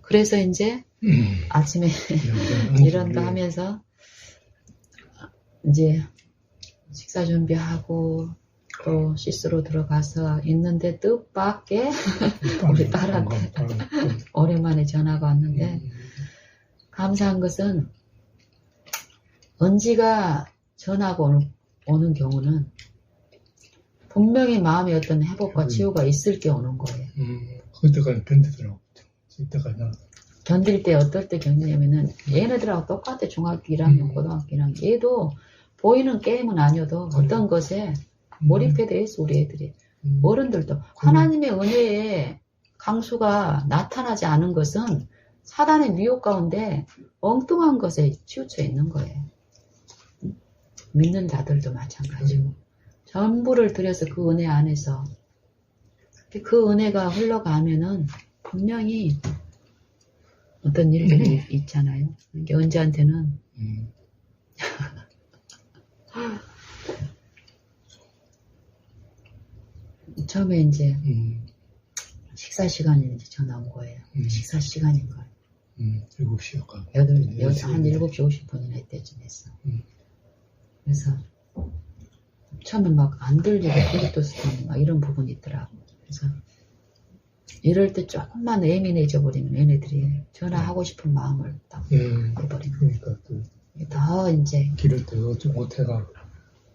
그래서 이제 아침에 이런 거 하면서 이제 식사 준비하고 또 씻으러 들어가서 있는데 뜻밖의 우리 딸한테 오랜만에 전화가 왔는데 감사한 것은 은지가 전화가 오는 경우는 분명히 마음에 어떤 회복과 치유가 있을 게 오는 거예요. 그때까지 견디더라고. 이때까지 견딜 때 어떨 때 견디냐면은 얘네들하고 똑같아. 중학교 1학년, 고등학교 1학년. 얘도 보이는 게임은 아니어도 어떤 것에 몰입해 돼 있어, 우리 애들이. 어른들도. 하나님의 은혜에 강수가 나타나지 않은 것은 사단의 미혹 가운데 엉뚱한 것에 치우쳐 있는 거예요. 믿는 자들도 마찬가지고. 전부를 들여서 그 은혜 안에서 그 은혜가 흘러가면은 분명히 어떤 일들이 있잖아요. 그러니까 은지한테는 처음에 이제 식사 시간에 이제 전화 온 거예요. 식사 시간인 거예요. 7시 아까. 한 7시 50분이나 이때쯤 했어. 그래서 처음에 막 안 들리고 블루투스는 막 이런 부분이 있더라고. 그래서 이럴 때 조금만 예민해져 버리면 얘네들이 전화하고 싶은 마음을 딱 해버리는 거예요. 그러니까 더 이제 길을 더 못해가.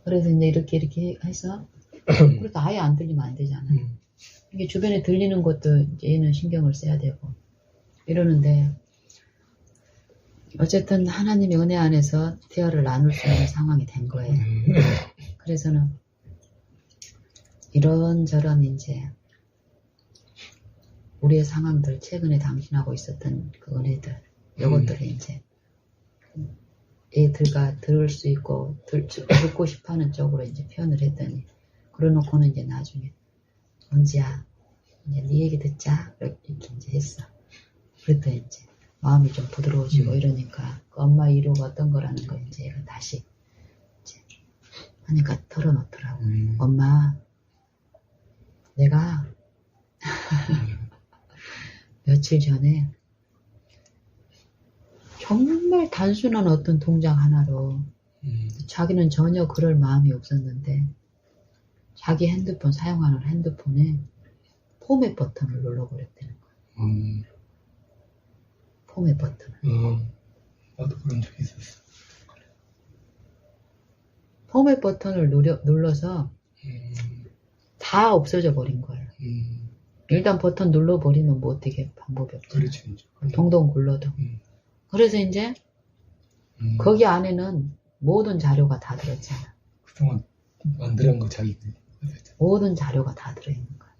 그래서 이제 이렇게 해서 그래도 아예 안 들리면 안 되잖아요. 이게 주변에 들리는 것도 이제 얘는 신경을 써야 되고 이러는데 어쨌든 하나님의 은혜 안에서 대화를 나눌 수 있는 상황이 된 거예요. 그래서는 이런저런 이제 우리의 상황들, 최근에 당신하고 있었던 그 은혜들, 이것들을 이제 애들과 들을 수 있고 듣고 싶어하는 쪽으로 이제 표현을 했더니 그러놓고는 이제 나중에 은지야 이제 네 얘기 듣자 이렇게 이제 했어. 그랬더니 이제 마음이 좀 부드러워지고 이러니까 그 엄마 이루가 어떤 거라는 거 이제 얘가 다시 이제 하니까 털어놓더라고. 엄마 내가 며칠 전에 정말 단순한 어떤 동작 하나로 자기는 전혀 그럴 마음이 없었는데 자기 핸드폰 사용하는 핸드폰에 포맷 버튼을 눌러버렸다는 거야. 포맷 버튼을. 나도 그런 적이 있었어. 포맷 버튼을 눌러서 다 없어져 버린 거예요. 일단 버튼 눌러버리면 뭐 어떻게 방법이 없죠. 그렇지. 동동 굴러도. 그래서 이제 거기 안에는 모든 자료가 다 들었잖아. 그동안 만들어낸 거 자기. 모든 자료가 다 들어있는 거야.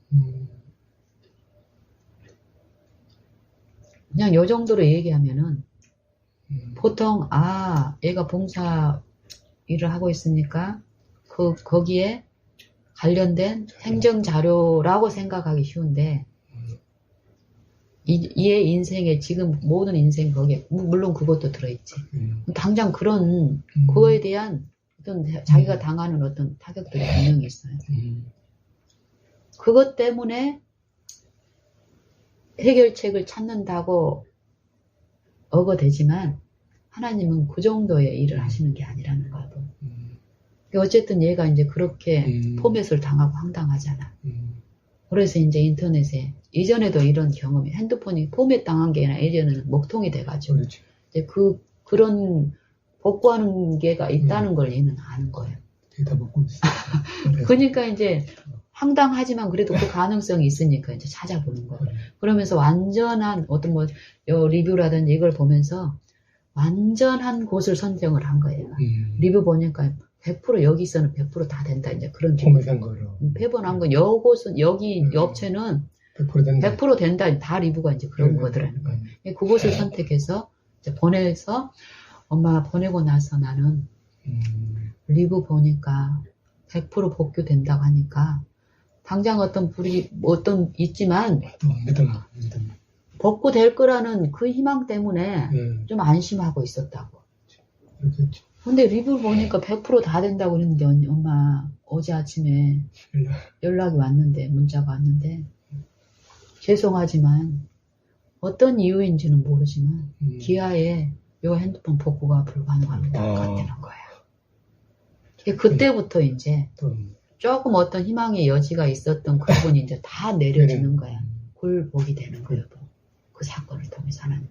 그냥 요 정도로 얘기하면은 보통 얘가 봉사 일을 하고 있으니까 거기에 관련된 행정 자료라고 생각하기 쉬운데 얘 인생에 지금 모든 인생 거기에 물론 그것도 들어있지. 당장 그런 그거에 대한 어떤 자기가 당하는 어떤 타격들이 분명히 있어요. 그것 때문에 해결책을 찾는다고 억어대지만 하나님은 그 정도의 일을 하시는 게 아니라는 거야. 어쨌든 얘가 이제 그렇게 포맷을 당하고 황당하잖아. 그래서 이제 인터넷에 이전에도 이런 경험이 핸드폰이 포맷 당한 게 아니라 예전에는 먹통이 돼가지고 그렇지. 이제 그런 복구하는 게가 있다는 걸 얘는 아는 거예요. 데이터 먹고 있어. 그러니까 이제 황당하지만 그래도 그 가능성이 있으니까 이제 찾아보는 거예요. 그러면서 완전한 어떤 뭐 리뷰라든지 이걸 보면서 완전한 곳을 선정을 한 거예요. 리뷰 보니까 100% 여기서는 100% 다 된다. 이제 그런 포맷한 거로. 배번한 건 여곳은 여기 이 업체는 100% 된다. 100% 된다. 다 리뷰가 이제 그런 거더라는 거예요. 그곳을 선택해서 이제 보내서 엄마 보내고 나서 나는 리뷰 보니까 100% 복구된다고 하니까 당장 어떤 불이 어떤 있지만 믿음. 복구될 거라는 그 희망 때문에 좀 안심하고 있었다고. 그렇겠지. 근데 리뷰를 보니까 100% 다 된다고 그랬는데 엄마 어제 아침에 연락이 왔는데 문자가 왔는데 죄송하지만 어떤 이유인지는 모르지만 기아에 요 핸드폰 복구가 불가능하면 다 걷는 거예요. 그때부터 이제 조금 어떤 희망의 여지가 있었던 그 부분이 이제 다 내려지는 거야. 굴복이 되는 거예요. 그 사건을 통해서 하나님.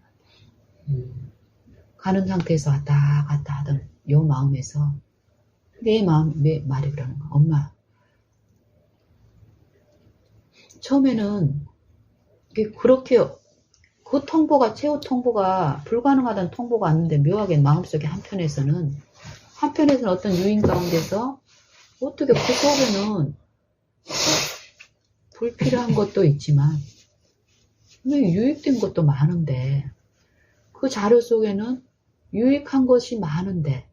가는 상태에서 왔다 갔다 하던 요 마음에서 내 말이 그러는 거야. 엄마, 처음에는 그렇게 그 통보가, 최후 통보가 불가능하다는 통보가 왔는데 묘하게 마음속에 한편에서는 어떤 유인 가운데서 어떻게 그 속에는 불필요한 것도 있지만 유익된 것도 많은데 그 자료 속에는 유익한 것이 많은데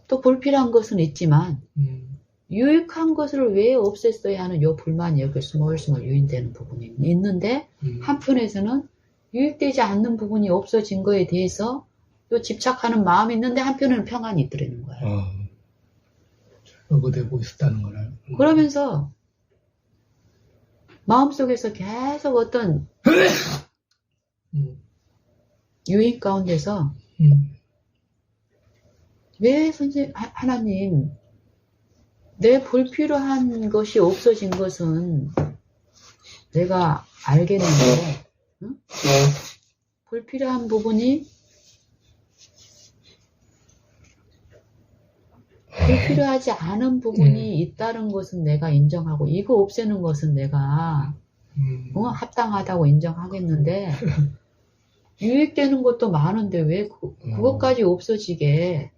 또 불필요한 것은 있지만 유익한 것을 왜 없앴어야 하는 요 불만이 여기 스멀스멀 유인되는 부분이 있는데 한편에서는 유익되지 않는 부분이 없어진 거에 대해서 요 집착하는 마음이 있는데 한편에는 평안이 있더라는 거예요. 어거되고 있었다는 거를. 그러면서 마음속에서 계속 어떤 유인 가운데서 왜 하나님 내 불필요한 것이 없어진 것은 내가 알겠는데 응? 불필요한 부분이 불필요하지 않은 부분이 있다는 것은 내가 인정하고 이거 없애는 것은 내가 합당하다고 인정하겠는데 유익되는 것도 많은데 왜 그것까지 없어지게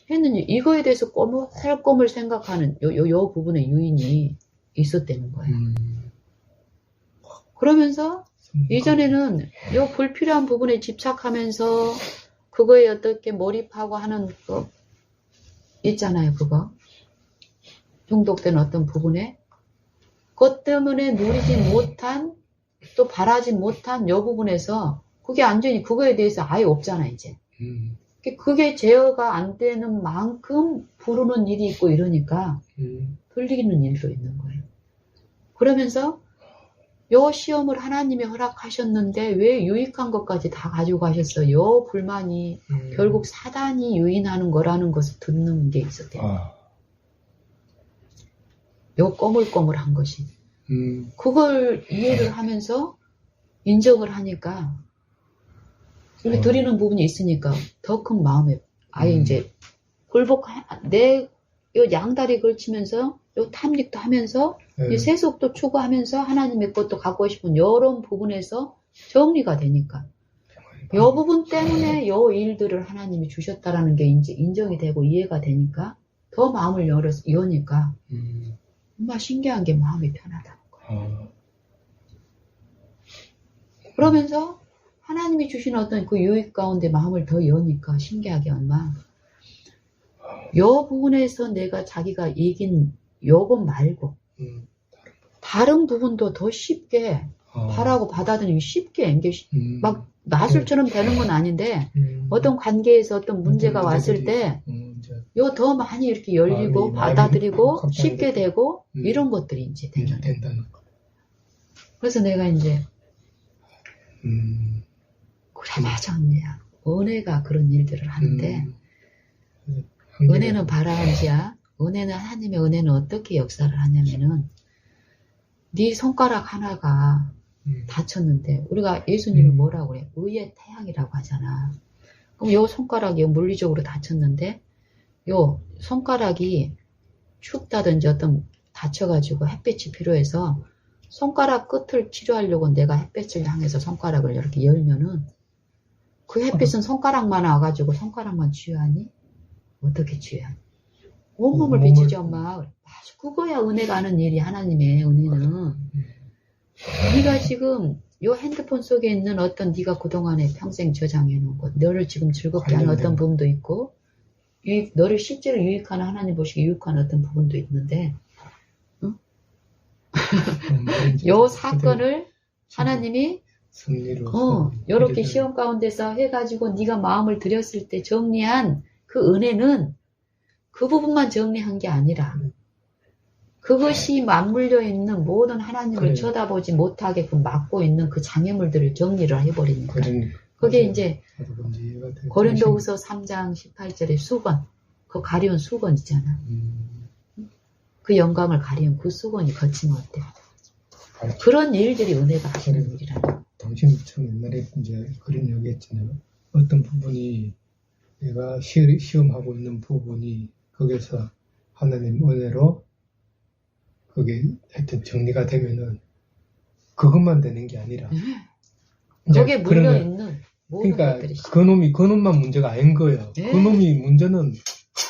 했는지 이거에 대해서 꼬물꼬물 생각하는 요 부분의 유인이 있었다는 거예요. 그러면서 이전에는 요 불필요한 부분에 집착하면서 그거에 어떻게 몰입하고 하는 거 있잖아요. 그거 중독된 어떤 부분에 그것 때문에 누리지 못한 또 바라지 못한 요 부분에서 그게 완전히 그거에 대해서 아예 없잖아 이제. 그게 제어가 안 되는 만큼 부르는 일이 있고 이러니까 들리는 일도 있는 거예요. 그러면서 요 시험을 하나님이 허락하셨는데 왜 유익한 것까지 다 가지고 가셨어요? 요 불만이 결국 사단이 유인하는 거라는 것을 듣는 게 있었대요. 요 꼬물꼬물한 것이. 그걸 이해를 하면서 인정을 하니까 우리 드리는 부분이 있으니까 더 큰 마음에 아예 이제 굴복 요 양다리 걸치면서 요 탐닉도 하면서 이 세속도 추구하면서 하나님의 것도 갖고 싶은 이런 부분에서 정리가 되니까 요 부분 때문에 요 일들을 하나님이 주셨다라는 게 이제 인정이 되고 이해가 되니까 더 마음을 여니까 정말 신기한 게 마음이 편하다는 거예요. 그러면서 하나님이 주신 어떤 그 유익 가운데 마음을 더 여니까 신기하게 엄마 요 부분에서 내가 자기가 이긴 요것 말고 다른 부분도 더 쉽게 바라고 받아들이기 쉽게 막 마술처럼 되는 건 아닌데 어떤 관계에서 어떤 문제가 왔을 때 요 더 많이 이렇게 열리고 받아들이고 쉽게 되고 이런 것들이 이제 된다는 거. 그래서 내가 이제 그래 맞아 언니야 은혜가 그런 일들을 하는데 은혜는 바라한지야. 은혜는 하나님의 은혜는 어떻게 역사를 하냐면은 네 손가락 하나가 다쳤는데 우리가 예수님을 뭐라고 그래? 의의 태양이라고 하잖아. 그럼 요 손가락이 물리적으로 다쳤는데 요 손가락이 춥다든지 어떤 다쳐가지고 햇빛이 필요해서 손가락 끝을 치료하려고 내가 햇빛을 향해서 손가락을 이렇게 열면은 그 햇빛은 손가락만 와가지고 손가락만 치유하니? 어떻게 치유하니? 온몸을 비치지 엄마. 아주 그거야 은혜가 하는 일이 하나님의 은혜는. 네가 지금 요 핸드폰 속에 있는 어떤 네가 그동안에 평생 저장해 놓은 것 너를 지금 즐겁게 하는 어떤 부분도 있고 너를 실제로 유익하는 하나님 보시기에 유익한 어떤 부분도 있는데 응? 요 사건을 하나님이 요렇게 시험 가운데서 해가지고 네가 마음을 들였을 때 정리한 그 은혜는 그 부분만 정리한 게 아니라 그것이 맞물려 있는 모든 하나님을 그래요. 쳐다보지 못하게끔 막고 있는 그 장애물들을 정리를 해버리니까. 그러니까. 그게 맞아요. 이제 나도 뭔지 이해가 돼. 고린도후서 3장 18절에 수건, 그 가려운 수건 있잖아. 그 영광을 가리운 그 수건이 거치면 어때? 그런 일들이 은혜가 하시는 그래. 일이라는. 당신이 참 옛날에 이제 그런 얘기 했잖아요. 어떤 부분이 내가 시험하고 있는 부분이 거기서 하나님 은혜로 그게 하여튼 정리가 되면은 그것만 되는 게 아니라 이제 거기에 그런 거- 물려있는 모든 그러니까 것들이 그놈만 문제가 아닌 거예요. 네. 그놈이 문제는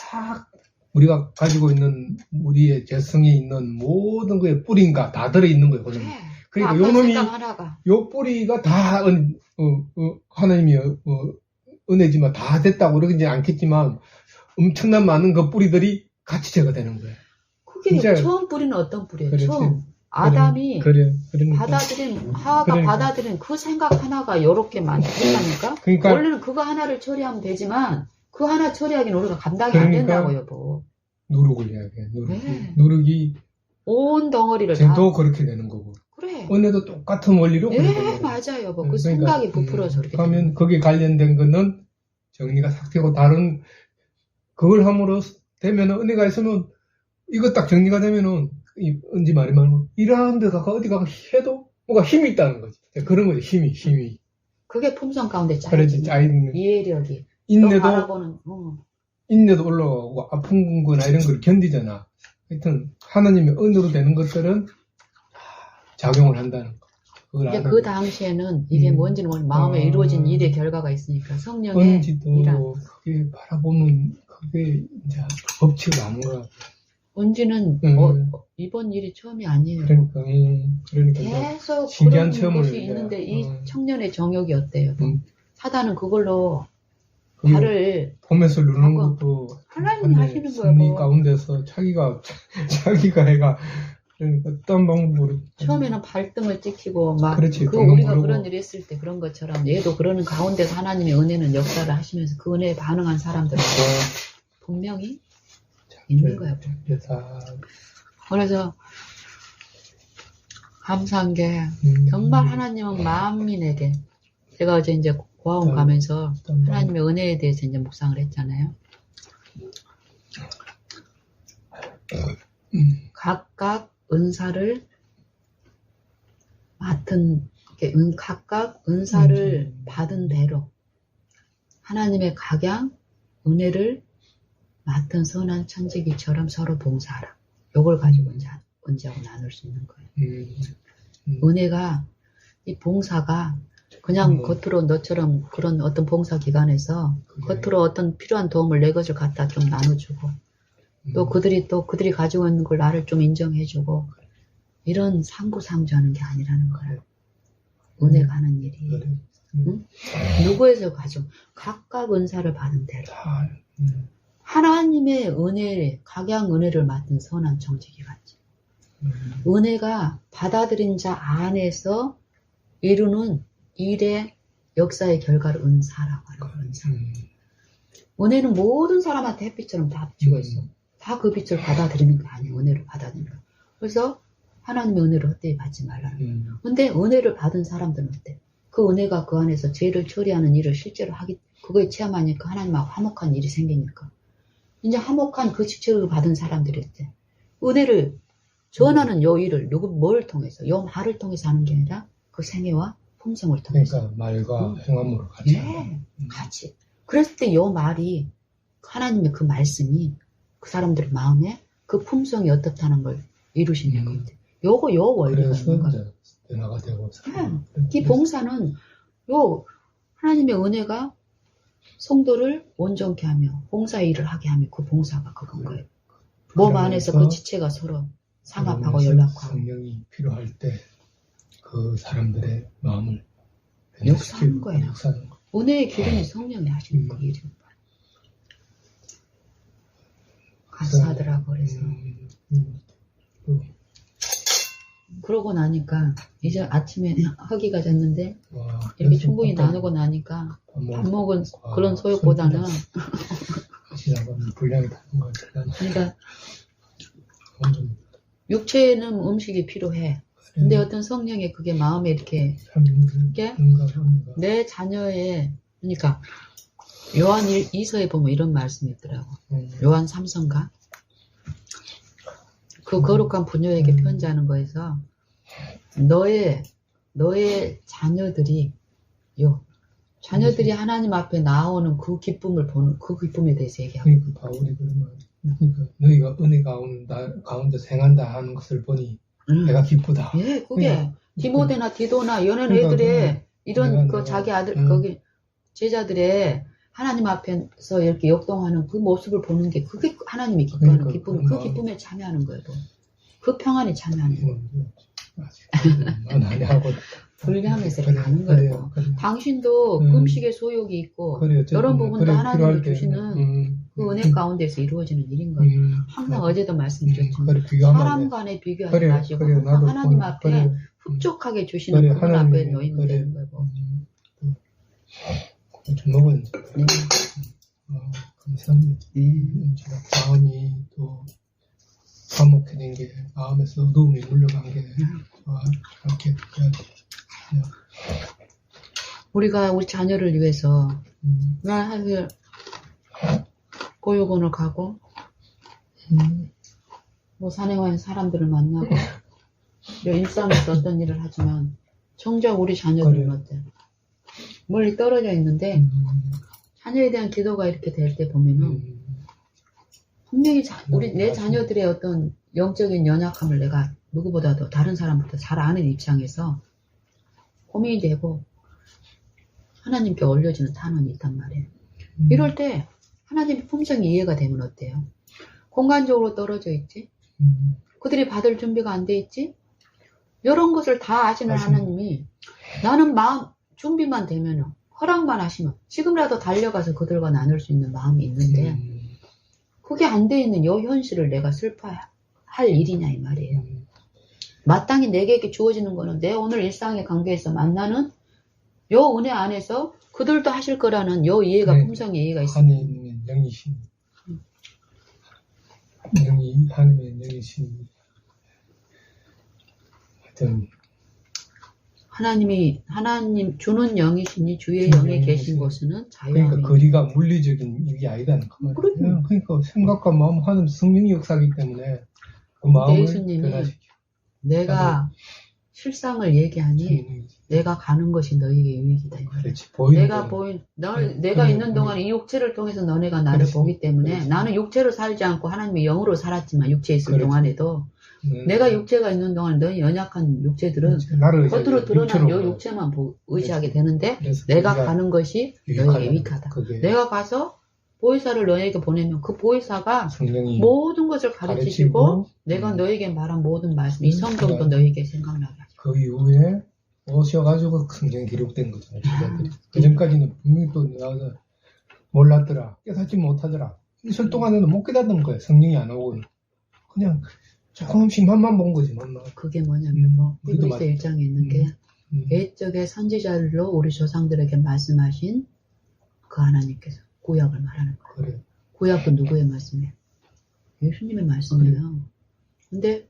다 우리가 가지고 있는 우리의 재성에 있는 모든 거에 뿌리인가 다 들어있는 거예요. 그놈이. 그래. 그러니까 그 요 놈이 생각 하나가 요 뿌리가 다 하나님이 은혜지만 다 됐다고 그러지 않겠지만 엄청난 많은 그 뿌리들이 같이 제거되는 거예요. 그게 진짜- 처음 뿌리는 어떤 뿌리예요? 그렇지. 처음 아담이 그러니까. 받아들인 하와가 그러니까. 받아들인 그 생각 하나가 요렇게 많다니까. 그러니까 원래는 그거 하나를 처리하면 되지만 그 하나 처리하기는 우리가 감당이 안 그러니까. 된다고 여보. 누룩을 이야기해. 네. 누룩이 온 덩어리를 다. 쟤도 그렇게 되는 거고. 그래. 은혜도 똑같은 원리로 그렇게 예, 되는 거예요. 맞아요 여보. 그 그러니까, 생각이 부풀어서 그렇게 되는 그러면 거기에 관련된 거는 정리가 싹 되고 다른 그걸 함으로 되면은 은혜가 있으면 이거 딱 정리가 되면은 언제 말하면 일하는 데가 어디 가서 해도 뭔가 힘이 있다는 거지. 그런 거지. 힘이. 그게 품성 가운데 그렇지. 짜여지는 짜이는 이해력이. 또 인내도 바라보는. 인내도 올라가고 아픈 거나 이런 걸 견디잖아. 하여튼 하나님의 은혜로 되는 것들은 작용을 한다는 거. 그걸 이제 아는 그 거야. 당시에는 이게 뭔지는 모르는 마음에 아. 이루어진 일의 결과가 있으니까 성령의 언지도 일한. 그게 바라보면 그게 이제 법칙을 아는 거야. 은지는 이번 일이 처음이 아니에요. 그러니까 이제 계속 신기한 그런 체험을 것이 이제, 있는데 이 청년의 정욕이 어때요? 사단은 그걸로 그게 발을 봄에서 누르는 하고 것도 하나님이 하시는 거야, 승리 뭐. 가운데서 자기가 해가 그러니까 어떤 방법으로 처음에는 발등을 찍히고 막 그렇지, 그 덩덩 우리가 구르고. 그런 일이 있을 때 그런 것처럼 얘도 그러는 가운데서 하나님의 은혜는 역사를 하시면서 그 은혜에 반응한 사람들은 분명히 있는 거야. 그래서 감사한 게 정말 하나님은 만민에게 제가 어제 이제 고아원 가면서 하나님의 은혜에 대해서 이제 묵상을 했잖아요. 각각 은사를 맡은 각각 은사를 받은 대로 하나님의 각양 은혜를 맡은 선한 천지기처럼 서로 봉사하라. 요걸 가지고 이제 은지하고 나눌 수 있는 거예요. 은혜가 이 봉사가 그냥 겉으로 너처럼 그런 어떤 봉사 기관에서 겉으로 어떤 필요한 도움을 내 것을 갖다 좀 나눠주고 또 그들이 가지고 있는 걸 나를 좀 인정해주고 이런 상부상조하는 게 아니라는 거예요. 은혜가 하는 일이. 응? 누구에서 가져? 각각 은사를 받은 대로. 하나님의 은혜, 각양 은혜를 맡은 선한 정직이같이. 은혜가 받아들인 자 안에서 이루는 일의 역사의 결과를 은사라고 하는 거예요. 은사. 은혜는 모든 사람한테 햇빛처럼 다 비치고 있어. 다 그 빛을 받아들이는 게 아니에요. 은혜를 받아들이는 거예요. 그래서 하나님의 은혜를 헛되이 받지 말라는 거예요. 근데 은혜를 받은 사람들은 어때? 그 은혜가 그 안에서 죄를 처리하는 일을 실제로 그거에 체험하니까 하나님하고 화목한 일이 생기니까. 이제 화목한 그 직책을 받은 사람들이 어때? 은혜를 전하는 요 일을 뭘 통해서? 요 말을 통해서 하는 게 아니라 그 생애와 품성을 통해서. 그러니까 말과 행함으로 같이. 네, 같이. 그랬을 때 요 말이 하나님의 그 말씀이 그 사람들의 마음에 그 품성이 어떻다는 걸 이루시냐고. 요 원리가 그래서 있는 거예요. 이제 변화가 되고. 이 봉사는 요 하나님의 은혜가 성도를 온전케 하며 봉사의 일을 하게 하며 그 봉사가 그건 거예요. 몸 안에서 그 지체가 서로 상합하고 연락하고 성령이 필요할 때 그 사람들의 마음을 역사하는 거예요. 역사하는 거. 은혜의 기름이 성령이 하시는 그 일인 거예요. 감사하더라고. 그래서 그러고 나니까 이제 아침에 허기가 졌는데 이렇게 충분히 나누고 나니까 밥 먹은 그런 소욕보다는 하시다가 분량이 다른 것 같아요. 그러니까 육체는 음식이 필요해. 근데 어떤 성령의 그게 마음에 이렇게 이게 내 자녀의 그러니까 요한 2서에 보면 이런 말씀이 있더라고. 요한 3서인가? 그 거룩한 부녀에게 편지하는 거에서 너의 자녀들이 자녀들이 하나님 앞에 나오는 그 기쁨을 보는 그 기쁨에 대해서 얘기하고. 그러니까 바울이 그러면 그러니까 너희가 은혜 가운데 행한다 하는 것을 보니 내가 기쁘다. 예, 그게 디모데나 디도나 이런 그러니까 애들의 이런 내가 자기 아들 거기 제자들의 하나님 앞에서 이렇게 역동하는 그 모습을 보는 게 그게 하나님이 기뻐하는 기쁨, 그 기쁨에 참여하는 거예요. 그 평안에 참여하는 거예요. 불량에서 가는 거예요. 당신도 금식의 소욕이 있고 이런 부분도 하나님이 주시는 그 은혜 가운데서 이루어지는 일인 거예요. 항상 어제도 말씀드렸지만 사람 간에 비교하지 마시고 항상 하나님 앞에 흡족하게 주시는 그분 앞에 놓이면 되는 거고. 좀 먹은 감사합니다. 마음이 또 화목해진 게 마음에서 어두움이 물러간 게 이렇게 우리가 우리 자녀를 위해서 사실 보육원을 가고 뭐 산행하는 사람들을 만나고 일상에서 어떤 일을 하지만 정작 우리 자녀들은 어때? 멀리 떨어져 있는데 자녀에 대한 기도가 이렇게 될 때 보면은 분명히 내 자녀들의 어떤 영적인 연약함을 내가 누구보다도 다른 사람보다 잘 아는 입장에서 고민이 되고 하나님께 올려지는 탄원이 있단 말이에요. 이럴 때 하나님의 품성이 이해가 되면 어때요? 공간적으로 떨어져 있지? 그들이 받을 준비가 안 돼 있지? 이런 것을 다 아시는 하나님이 나는 마음 준비만 되면 허락만 하시면 지금이라도 달려가서 그들과 나눌 수 있는 마음이 있는데 그게 안 돼 있는 이 현실을 내가 슬퍼할 일이냐 이 말이에요. 마땅히 내게 주어지는 거는 내 오늘 일상의 관계에서 만나는 요 은혜 안에서 그들도 하실 거라는 요 이해가 품성의 이해가 있습니다. 하나님의 영이신 하나님의 영이신 하여튼 하나님 주는 영이시니 주의 영에 계신 곳은 자유함이. 그러니까 거리가 물리적인 이게 아니다는 그 말이에요. 그러니까 생각과 마음 하는 성령의 역사이기 때문에 그 마음을 예수님이 변화시켜. 내가 실상을 얘기하니 내가 가는 것이 너에게 유익이다. 그렇지. 내가 있는 동안 이 육체를 통해서 너네가 나를 보기 때문에 그렇지. 나는 육체로 살지 않고 하나님의 영으로 살았지만 육체에 있을 그렇지. 동안에도 내가 육체가 있는 동안 너희 연약한 육체들은 겉으로 드러난 이 육체만 의지하게 되는데 내가 가는 것이 너에게 유익하다. 내가 가서 보혜사를 너에게 보내면 그 보혜사가 모든 것을 가르치시고 내가 너에게 말한 모든 말씀, 이 성경도 너에게 생각나게 하죠. 그 이후에 오셔가지고 성경이 기록된 거잖아요. 그 전까지는 분명히 또 나와서 몰랐더라, 깨닫지 못하더라. 있을 동안에는 못 깨닫는 거예요. 성령이 안 오고 그냥 조금씩 맛만 본 거지. 맛만. 그게 뭐냐면 히브리서 1장에 있는 게 옛적의 선지자들로 우리 조상들에게 말씀하신 그 하나님께서 구약을 말하는 거예요. 그래. 구약은 누구의 말씀이에요? 예수님의 말씀이에요. 근데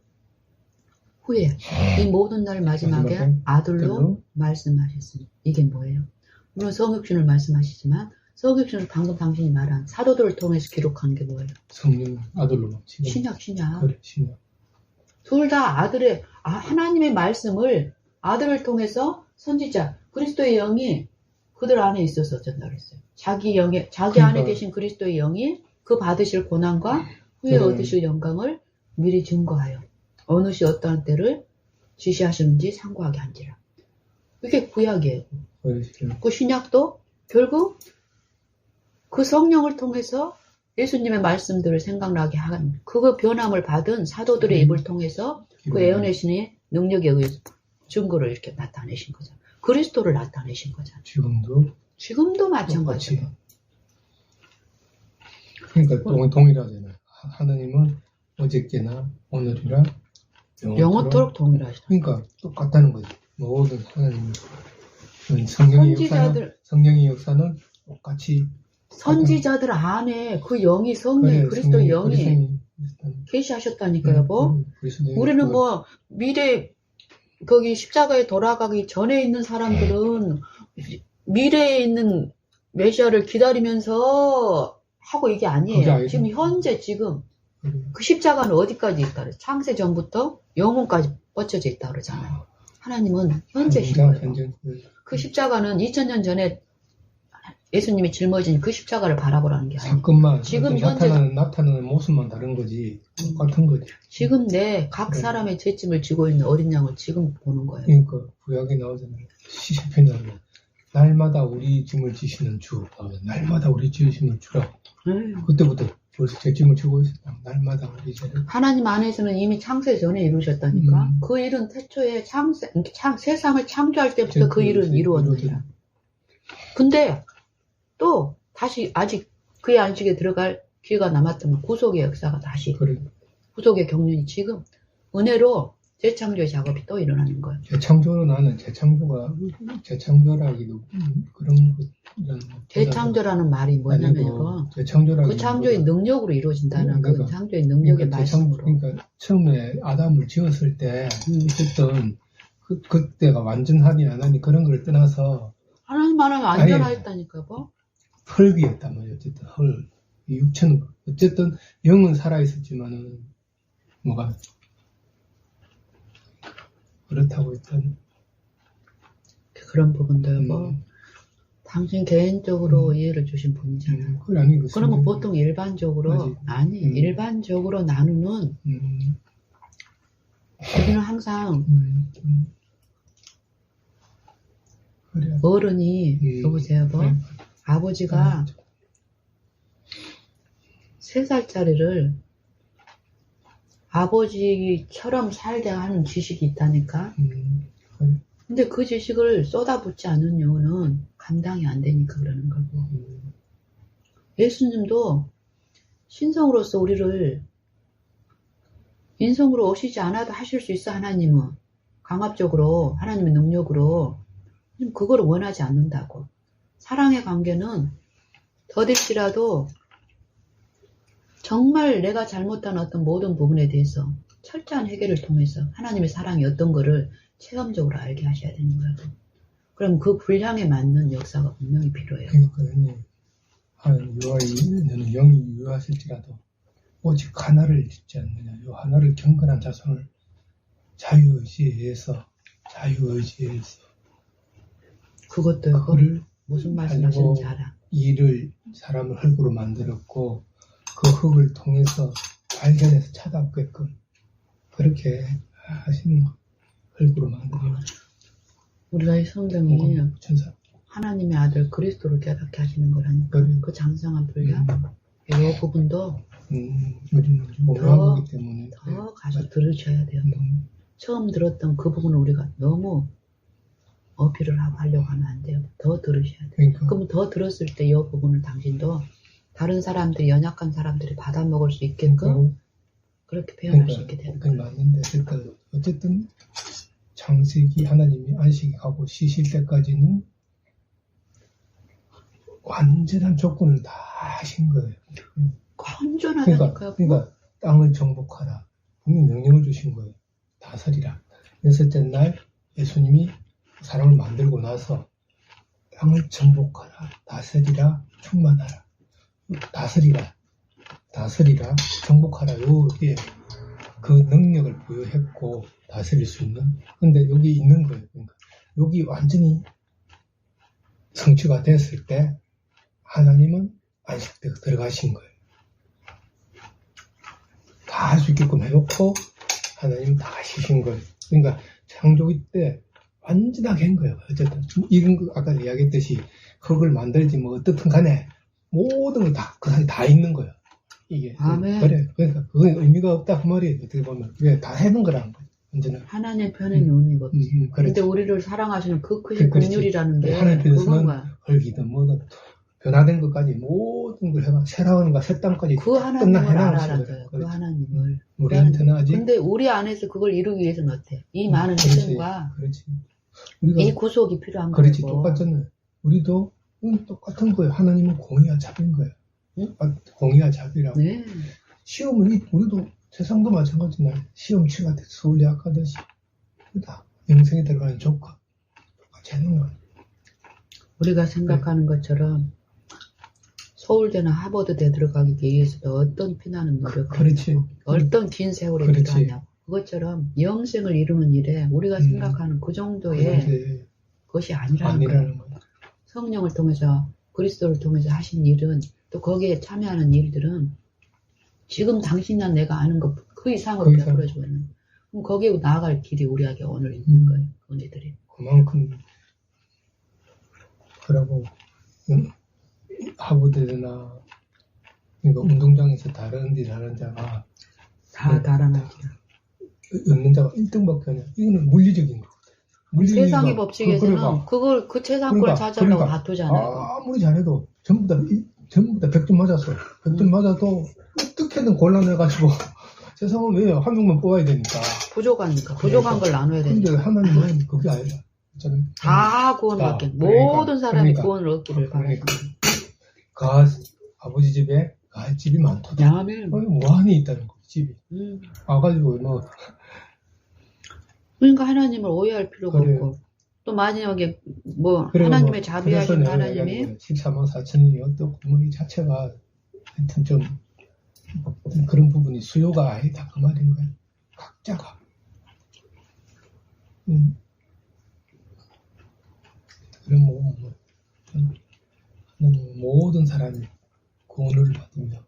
후에 이 모든 날 마지막에 아들로 말씀하셨습니다. 이게 뭐예요? 물론 성육신을 말씀하시지만 성육신을 방금 당신이 말한 사도들을 통해서 기록한 게 뭐예요? 성령 아들로. 신약. 그래, 신약. 둘 다 하나님의 말씀을 아들을 통해서 선지자 그리스도의 영이 그들 안에 있어서 전달했어요. 자기 안에 계신 그리스도의 영이 그 받으실 고난과 후에 얻으실 영광을 미리 증거하여 어느 시 어떠한 때를 지시하시는지 상고하게 한지라. 이게 구약이에요. 그 신약도 결국 그 성령을 통해서 예수님의 말씀들을 생각나게 한 그 변함을 받은 사도들의 입을 통해서 그 예언의 신의 능력에 의해서 증거를 이렇게 나타내신 거죠. 그리스도를 나타내신 거잖아요. 지금도 마찬가지예요. 그러니까 동일하잖아요. 하나님은 어저께나 오늘이나 영원토록 동일하시다. 그러니까 똑같다는 거죠. 모든 하나님 성령의 역사는 똑같이 선지자들 안에 그 영이 성령 그리스도의 영이 계시하셨다니까, 여보. 우리는 뭐, 거기 십자가에 돌아가기 전에 있는 사람들은 미래에 있는 메시아를 기다리면서 하고 이게 아니에요. 지금 현재 지금 그 십자가는 어디까지 있다 그래? 창세 전부터 영혼까지 뻗쳐져 있다 그러잖아요. 하나님은 현재신 거예요. 그 십자가는 2000년 전에 예수님이 짊어진 그 십자가를 바라보라는 게 아니에요. 사건만 지금 현재 나타나는 모습만 다른 거지 똑같은 거지. 지금 각 사람의 죄짐을 지고 있는 어린 양을 지금 보는 거예요. 그러니까 구약에 나오잖아요. 시편에 나오면 날마다 우리 짐을 지시는 주, 날마다 우리 짐을 주라. 그때부터 벌써 죄짐을 지고 있었다. 날마다 우리 죄를. 하나님 안에서는 이미 창세 전에 이루셨다니까. 그 일은 태초에 세상을 창조할 때부터 그 일은 이루었느니라. 근데 또 다시 아직 그의 안식에 들어갈 기회가 남았다면 구속의 역사가 다시 구속의 경륜이 지금 은혜로 재창조의 작업이 또 일어나는 거예요. 나는 재창조라기도 그런 재창조라는 말이 뭐냐면 그 창조의 능력으로 이루어진다는 그 창조의 능력의 말씀으로. 그러니까 처음에 아담을 지었을 때 어쨌든 그때가 완전하니 안 하니 그런 걸 떠나서 하나님 말하면 안전하였다니까 뭐. 헐기였단 말이에요. 어쨌든 육체는 어쨌든 영은 살아 있었지만은 뭐가 그렇다고 일단 그런 부분도 뭐 당신 개인적으로 이해를 주신 분이잖아요. 그러면 보통 일반적으로 일반적으로 나누는 우리는 항상 어른이 여보세요, 뭐 아버지가 3살짜리를 아버지처럼 살자 하는 지식이 있다니까. 근데 그 지식을 쏟아붓지 않은 이유는 감당이 안 되니까 그러는 거고. 예수님도 신성으로서 우리를 인성으로 오시지 않아도 하실 수 있어. 하나님은 강압적으로 하나님의 능력으로 그걸 원하지 않는다고. 사랑의 관계는 더딜지라도 정말 내가 잘못한 어떤 모든 부분에 대해서 철저한 해결을 통해서 하나님의 사랑이 어떤 거를 체험적으로 알게 하셔야 되는 거예요. 그럼 그 분량에 맞는 역사가 분명히 필요해요. 그러니까 너는 영이 유효하실지라도 오직 하나를 짓지 않느냐. 요 하나를 경건한 자손을 자유의지에 의해서 그것도 그거를 무슨 말씀하시는지 알아. 이를 사람을 흙으로 만들었고 그 흙을 통해서 발견해서 찾아오게끔 그렇게 하시는 거. 흙으로 만들어. 우리가 이 성경이 하나님의 아들 그리스도를 깨닫게 하시는 거라니까. 그 장성한 분량. 이 부분도 우리는 오해하기 때문에 더 가서 들으셔야 돼요. 처음 들었던 그 부분을 우리가 너무 어필을 하려고 하면 안 돼요. 더 들으셔야 돼요. 그럼 더 들었을 때 이 부분을 당신도 다른 사람들이, 연약한 사람들이 받아먹을 수 있게끔 그렇게 표현할 수 있게 되는 거예요. 맞는데, 그러니까 어쨌든 창세기 하나님이 안식이 가고 쉬실 때까지는 완전한 조건을 다 하신 거예요. 완전하다니까요. 그러니까 땅을 정복하라. 분명히 명령을 주신 거예요. 다스리라. 6째 날 예수님이 사람을 만들고 나서 땅을 정복하라. 다스리라. 충만하라. 다스리라. 정복하라. 요게 그 능력을 부여했고 다스릴 수 있는. 근데 여기 있는 거예요. 그러니까 여기 완전히 성취가 됐을 때 하나님은 안식대에 들어가신 거예요. 다 할 수 있게끔 해놓고 하나님은 다 쉬신 거예요. 그러니까 창조기 때 완전하게 한 거예요. 어쨌든 이런 거 아까 이야기했듯이 흙을 만들지 뭐 어떻든 간에 모든 걸 다 그 사이 다 있는 거예요. 이게 아멘. 그래. 그러니까 그건 의미가 없다 그 말이에요. 어떻게 보면 그게 다 해놓은 거라는 거예요. 언제나 하나님의 편에는 의미가 없지. 그런데 우리를 사랑하시는 그 크신 긍휼이라는 게 하나님 편에서는 그건가. 흙이든 뭐든 변화된 것까지 모든 걸 해봐. 새 라운과 새 땅까지 그 하나님을 알아라는 거예요. 그 하나님을. 우리한테는 아직. 근데 우리 안에서 그걸 이루기 위해서는 어때? 이 많은 희생과 이 구속이 필요한 거고. 그렇지. 똑같잖아요. 우리도 똑같은 거예요. 하나님은 공의와 자비인 거예요. 공의와 자비라고. 네. 시험은 우리도 세상도 마찬가지나 시험치가 서울대학 가듯이 다 영생에 들어가는 조건 똑같이 하는 거야. 우리가 생각하는 것처럼 서울대나 하버드대 들어가기 위해서도 어떤 피나는 노력을 그렇지. 하냐고, 어떤 긴 세월이 그렇지. 필요하냐고. 그것처럼 영생을 이루는 일에 우리가 생각하는 그 정도의 그런데 것이 아니라는 거예요. 아니라는 거야. 성령을 통해서 그리스도를 통해서 하신 일은 또 거기에 참여하는 일들은 지금 당신이나 내가 아는 것 그 이상으로 그 이상. 베풀어주고 있는 거예요. 그럼 거기에 나아갈 길이 우리에게 오늘 있는 거예요. 은혜들이. 그만큼 그러고 하버드나 그러니까 운동장에서 다른 일 하는 자가 다 달아나지. 얻는 자가 1등밖에 아니야. 이거는 물리적인 거거든. 세상의 법칙에서는 그걸 그 최상권을 차지하려고 다투잖아요. 아무리 잘해도 전부 다 100점 맞았어. 100점 맞아도 어떻게든 곤란해가지고 세상은 왜요? 한 명만 뽑아야 되니까. 부족하니까. 부족한 걸 나눠야 되니까. 근데 하나님은 그게 아니다. 있잖아요. 다 구원을 얻게. 그러니까, 모든 사람이 그러니까, 구원을 얻기를 바랍니다. 아버지 집에 집이 많도다. 아멘. 무한히 있다는 거, 집이. 와가지고 뭐. 그러니까 하나님을 오해할 필요가 그래. 없고. 또 마지막에 하나님의 자비하신 하나님이 14만 4천이요. 또 이 자체가 하여튼 좀 그런 부분이 수요가 아니다 그 말인 거예요. 각자가. 그런 모든 사람이 구원을 받으며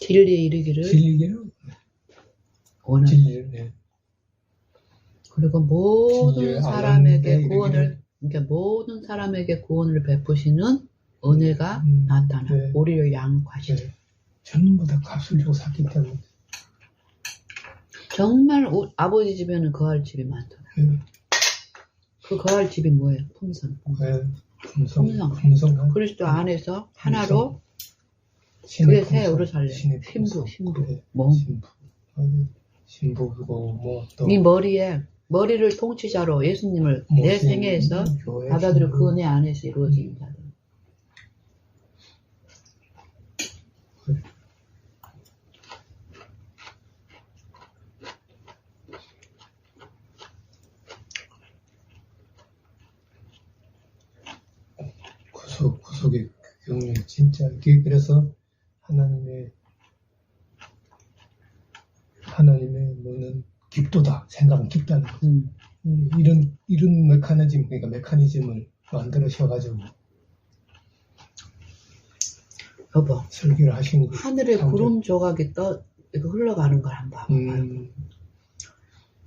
진리에 이르기를 원하는 진리를 네. 그리고 모든 진리에 사람에게 구원을 그러니까 모든 사람에게 구원을 베푸시는 은혜가 나타나 네. 우리를 양육하시죠. 네. 전부 다 값을 주고 샀기 때문에 정말 아버지 집에는 거할 집이 많더라. 네. 그 거할 집이 뭐예요? 품성. 네. 품성. 그리스도 안에서 하나로 신의 그게 새 예루살렘. 신부. 그래. 뭐? 신부고 뭐 또 네 머리를 통치자로 예수님을 내 생애에서 받아들여 그 은혜 안에서 이루어진 자들. 그래. 구속의 경륜 진짜 이게 그래서 하나님의 뭐는 깊도다 생각은 깊다는 거죠. 이런 메커니즘을 만들으셔가지고 여보 설계를 하신 거. 하늘에 구름 조각이 이렇게 흘러가는 걸 한번 봐봐요.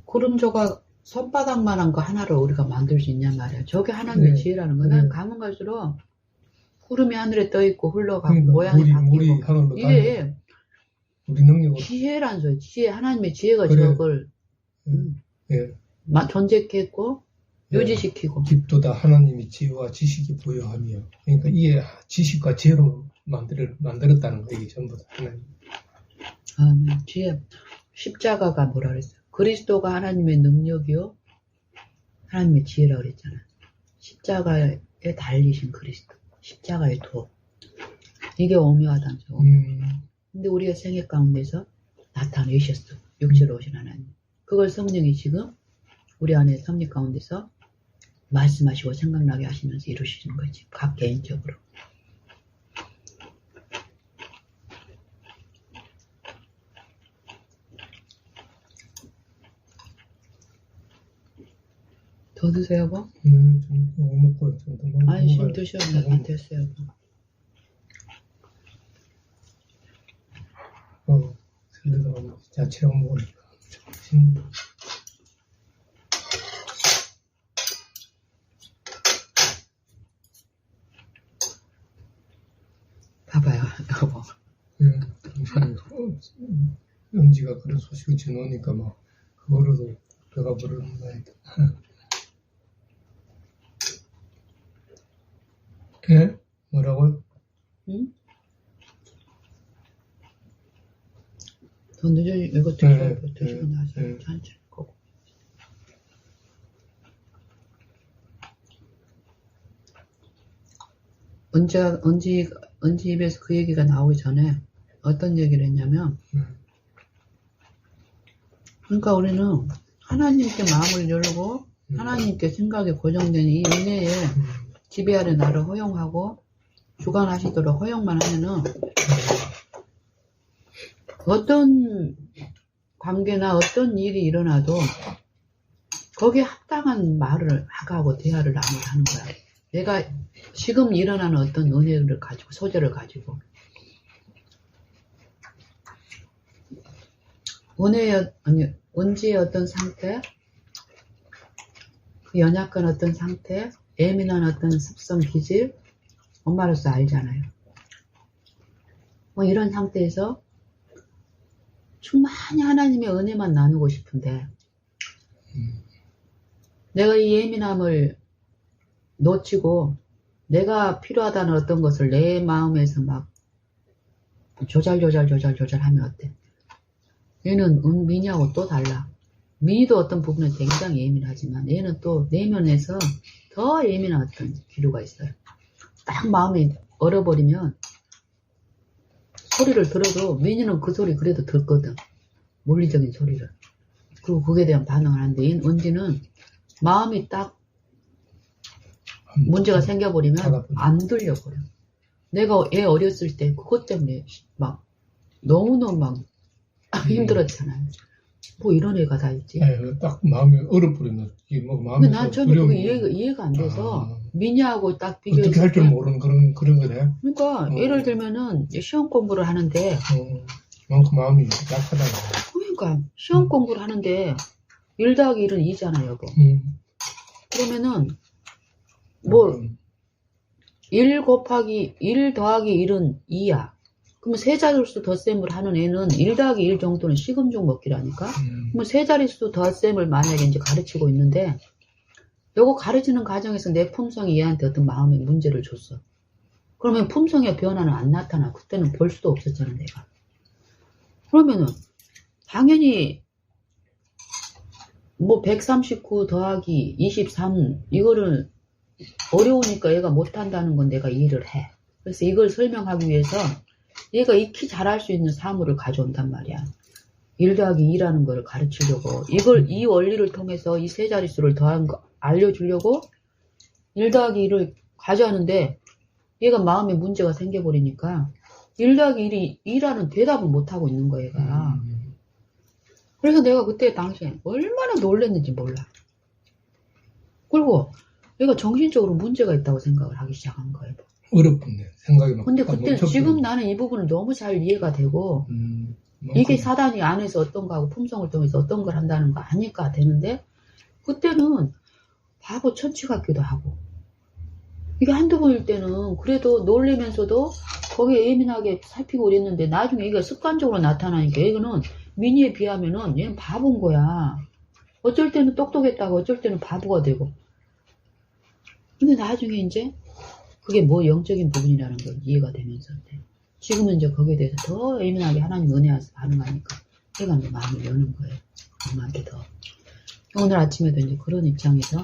구름 조각 손바닥만한 거 하나를 우리가 만들 수 있냔 말이야. 저게 하나님의 지혜라는 거야. 난 가면 갈수록 구름이 하늘에 떠 있고 흘러가고 그러니까 모양이 바뀌고 하늘로 이게 우리 능력으로 지혜란 소리. 지혜 하나님의 지혜가 그래. 저걸 예. 존재케 했고 유지시키고 깊도다 하나님이 지혜와 지식이 부여하며 그러니까 이게 지식과 지혜로 만들었다는 거 이게 전부 다 하나님. 지혜. 십자가가 뭐라 그랬어요? 그리스도가 하나님의 능력이요 하나님의 지혜라 그랬잖아. 십자가에 달리신 그리스도. 십자가의 도. 이게 오묘하다는 거. 근데 우리의 생애 가운데서 나타내셨어. 육체로 오신 하나님. 그걸 성령이 지금 우리 안에 섭리 가운데서 말씀하시고 생각나게 하시면서 이루시는 거지. 각 개인적으로. 더 드세요, 여보? 좀 너무 먹고요. 좀 더 먹고. 아니, 지금 드셔도 안 됐어요, 여보. 샐러드가 야채랑 먹으니까. 봐봐요, 여보. 은지가 그런 소식을 전하니까 막 그거로도 배가 부르는 거야. 예? 뭐라고요? 응? 더 늦어, 이거 드셔요. 드시고 나서 천천히 거고. 은지 입에서 그 얘기가 나오기 전에 어떤 얘기를 했냐면, 그러니까 우리는 하나님께 마음을 열고 하나님께 생각이 고정된 이 은혜에 지배하려 나를 허용하고 주관하시도록 허용만 하면은 어떤 관계나 어떤 일이 일어나도 거기에 합당한 말을 하고 대화를 하는 거야. 내가 지금 일어나는 어떤 은혜를 가지고 소재를 가지고 은지의 어떤 상태, 그 연약한 어떤 상태, 예민한 어떤 습성, 기질, 엄마로서 알잖아요. 뭐 이런 상태에서 충만히 하나님의 은혜만 나누고 싶은데 내가 이 예민함을 놓치고 내가 필요하다는 어떤 것을 내 마음에서 막 조잘하면 어때? 얘는 민이하고 또 달라. 민이도 어떤 부분은 굉장히 예민하지만 얘는 또 내면에서 더 예민한 어떤 기류가 있어요. 딱 마음이 얼어버리면 소리를 들어도 민이는 그 소리 그래도 듣거든. 물리적인 소리를. 그리고 그에 대한 반응을 하는데 얘는 은지는 마음이 딱 문제가 생겨버리면 안 들려버려. 내가 얘 어렸을 때 그것 때문에 막 너무너무 막 힘들었잖아요. 뭐 이런 애가 다 있지. 네, 딱 마음이 얼어버리는. 뭐 마음이 난 처음에 그게 이해가 안 돼서 민이하고 딱 비교해서 어떻게 할 줄 모르는 그런 거네. 그러니까 예를 들면은 시험 공부를 하는데 그만큼 마음이 약하다고. 그러니까 시험 공부를 하는데 1 더하기 1은 2잖아 여보. 그러면은 뭐 1 더하기 1은 2야. 그러면 세 자릿수 덧셈을 하는 애는 1 더하기 1 정도는 시금죽 먹기라니까. 그러면 세 자릿수 덧셈을 만약에 이제 가르치고 있는데 요거 가르치는 과정에서 내 품성이 얘한테 어떤 마음의 문제를 줬어. 그러면 품성의 변화는 안 나타나. 그때는 볼 수도 없었잖아 내가. 그러면은 당연히 뭐 139 더하기 23 이거를 어려우니까 얘가 못한다는 건 내가 이해를 해. 그래서 이걸 설명하기 위해서 얘가 익히 잘할 수 있는 사물을 가져온단 말이야. 1 더하기 2라는 걸 가르치려고 이 원리를 통해서 이 세 자릿수를 더한 거 알려주려고 1 더하기 2를 가져왔는데 얘가 마음에 문제가 생겨버리니까 1 더하기 1이 2라는 대답을 못하고 있는 거야 얘가. 그래서 내가 그때 당시에 얼마나 놀랐는지 몰라. 그리고 얘가 정신적으로 문제가 있다고 생각을 하기 시작한 거예요. 어렵네 생각이 막. 근데 그때 지금 나는 이 부분을 너무 잘 이해가 되고 이게 사단이 안에서 어떤 거하고 품성을 통해서 어떤 걸 한다는 거 아니까 되는데 그때는 바보 천치 같기도 하고 이게 한두 번일 때는 그래도 놀리면서도 거기에 예민하게 살피고 그랬는데 나중에 이게 습관적으로 나타나니까 이거는 미니에 비하면은 얘는 바보인 거야. 어쩔 때는 똑똑했다고 어쩔 때는 바보가 되고. 근데 나중에 이제 그게 뭐 영적인 부분이라는 걸 이해가 되면서 지금은 이제 거기에 대해서 더 예민하게 하나님 은혜에서 반응하니까 얘가 이제 마음을 여는 거예요. 엄마한테 더. 오늘 아침에도 이제 그런 입장에서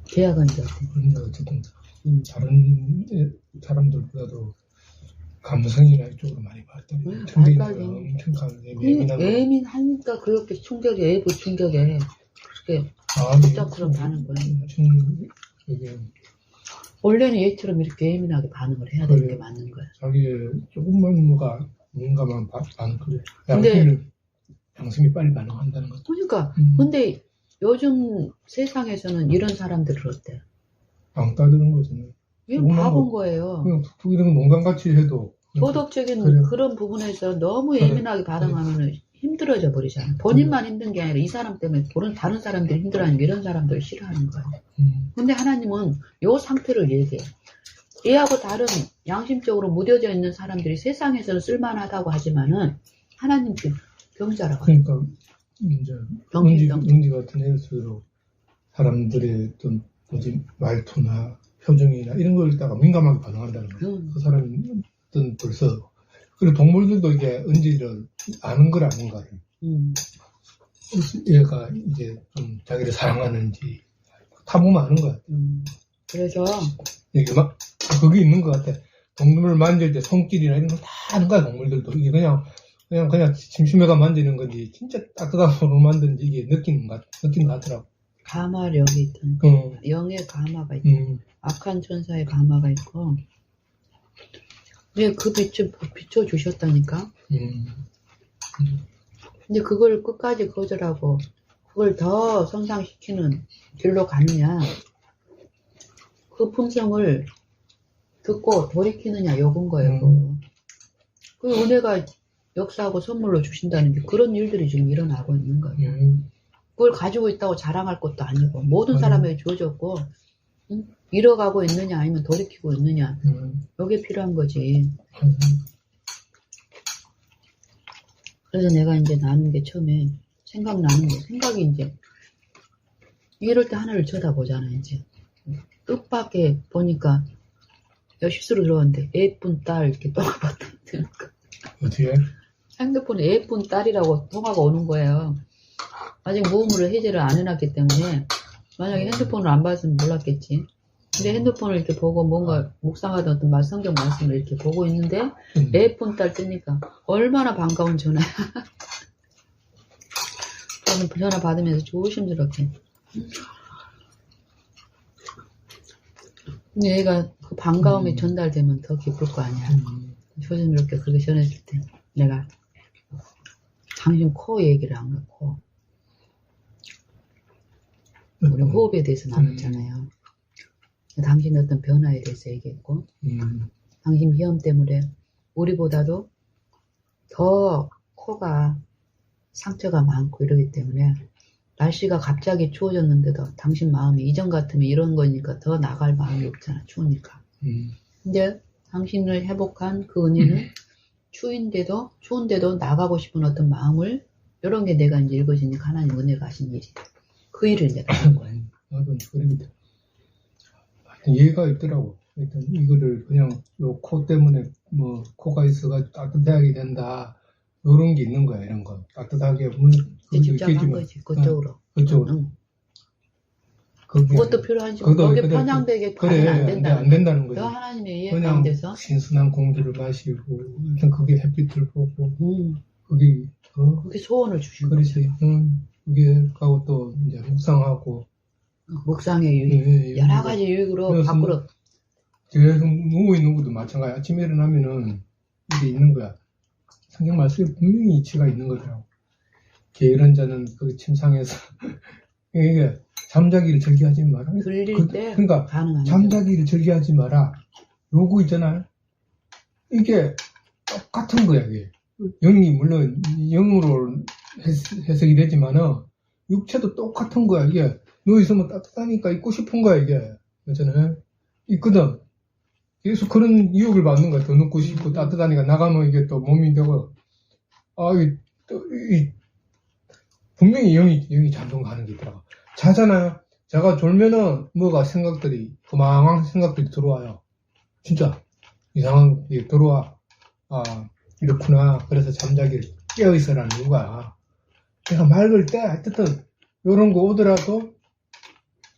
계약은 이제 어쨌든 다른 사람들보다도 감성이나 이쪽으로 많이 발달이 엄청 예민하니까 그렇게 충격에 외부 충격에 그렇게 복잡스러운 반응 보내는 거예요. 원래는 얘처럼 이렇게 예민하게 반응을 해야 되는 게 맞는 거야. 자기 조금만 뭔가만 그래. 근데 양심이 빨리 반응한다는 거죠. 그러니까 근데 요즘 세상에서는 이런 사람들을 어때? 안 따르는 거잖아요. 이건 바본 거예요. 그냥 툭툭 이런 거 농담같이 해도 도덕적인 그런 부분에서 너무 예민하게 반응하면 힘들어져 버리잖아. 본인만 힘든 게 아니라 이 사람 때문에 다른 사람들이 힘들어하는 이런 사람들을 싫어하는 거예요. 근데 하나님은 요 상태를 얘기해. 얘하고 다른 양심적으로 무뎌져 있는 사람들이 세상에서는 쓸만하다고 하지만은 하나님 병자라고. 그러니까 이제 은지 같은 애일수록 사람들의 어떤 말투나 표정이나 이런 걸다가 민감하게 반응한다는 거예요. 그 사람은 어떤 벌써 그리고 동물들도 이게 은지를 아는 걸 아는가를 얘가 이제 좀 자기를 사랑하는지 탐험 아는 것 같아요. 그래서 이게 막 그게 있는 것 같아. 동물을 만질 때 손길이나 이런 거 다 하는 거야, 동물들도. 이게 그냥 심심해가 만지는 건지, 진짜 따뜻함으로 만든지 이게 느끼는 것 같더라고. 가마력이 있던, 영의 가마가 있고, 악한 천사의 가마가 있고, 근데 그 빛을 비춰주셨다니까? 근데 그걸 끝까지 거절하고, 그걸 더 성장시키는 길로 가느냐, 그 품성을 듣고 돌이키느냐, 요건 거예요. 그 은혜가 역사하고 선물로 주신다는 게 그런 일들이 지금 일어나고 있는 거예요. 그걸 가지고 있다고 자랑할 것도 아니고, 모든 사람에게 주어졌고, 잃어가고 있느냐, 아니면 돌이키고 있느냐, 요게 필요한 거지. 그래서 내가 이제 나눈 게 처음에 생각나는 게, 생각이 이제, 이럴 때 하나를 쳐다보잖아, 이제. 뜻밖에 보니까, 실수로 들어왔는데, 예쁜 딸, 이렇게 통화가 뜨니까. 어떻게? 핸드폰에 예쁜 딸이라고 통화가 오는 거예요. 아직 모음으로 해제를 안 해놨기 때문에, 만약에 핸드폰을 안 봤으면 몰랐겠지. 근데 핸드폰을 이렇게 보고 뭔가 묵상하던 어떤 성경 말씀을 이렇게 보고 있는데, 예쁜 딸 뜨니까, 얼마나 반가운 전화야. 저는 전화 받으면서 조심스럽게. 근데 얘가 그 반가움이 전달되면 더 기쁠 거 아니야. 조심스럽게 그렇게 전해줄 때, 내가, 당신 코 얘기를 안 갖고, 우리 호흡에 대해서 나눴잖아요. 당신의 어떤 변화에 대해서 얘기했고, 당신 비염 때문에 우리보다도 더 코가 상처가 많고 이러기 때문에 날씨가 갑자기 추워졌는데도 당신 마음이 이전 같으면 이런 거니까 더 나갈 마음이 없잖아, 추우니까. 근데 당신을 회복한 그 은혜는 추운데도 나가고 싶은 어떤 마음을, 이런 게 내가 이제 읽어지니까 하나님 은혜가 하신 일이야. 그 일을 내가 하는 거야. 나도 그러니까. 이해가 있더라고. 일단 이거를 그냥 요 코 때문에 뭐 코가 있어가지고 따뜻하게 된다. 요런 게 있는 거야, 이런 거. 따뜻하게 직접 한 거지, 그쪽으로. 그쪽으로. 그것도 필요하지만 거기에 편향되게 가면 안 된다는 거지. 너 하나님의 이해 그냥 가운데서 신선한 공기를 마시고, 일단 그게 햇빛을 보고, 그게 소원을 주신 거지. 그게 가고 또 이제 묵상하고. 묵상의 유익, 여러 가지 유익으로 밖으로. 계속 누워있는 것도 마찬가지야. 아침에 일어나면은 이게 있는 거야. 성경 말씀에 분명히 이치가 있는 거더라고. 게으른 자는 그 침상에서 이게 잠자기를 즐겨하지 마라. 들릴 때 그러니까 가능한 잠자기를 즐겨하지 마라. 요거 있잖아요. 이게 똑같은 거야, 이게. 영이 물론 영으로 해석이 되지만은 육체도 똑같은 거야. 이게 누워 있으면 따뜻하니까 있고 싶은 거야, 이게. 괜찮아요? 있거든. 계속 그런 유혹을 받는 거야. 더 눕고 싶고 따뜻하니까 나가면 이게 또 몸이 되고, 분명히 영이 잠동 가는 게 있더라고. 자잖아요. 자가 졸면은 뭐가 그망한 생각들이 들어와요. 진짜 이상한 게 들어와. 이렇구나. 그래서 잠자기를 깨어있어라는 이유가. 내가 맑을 때 하여튼 요런 거 오더라도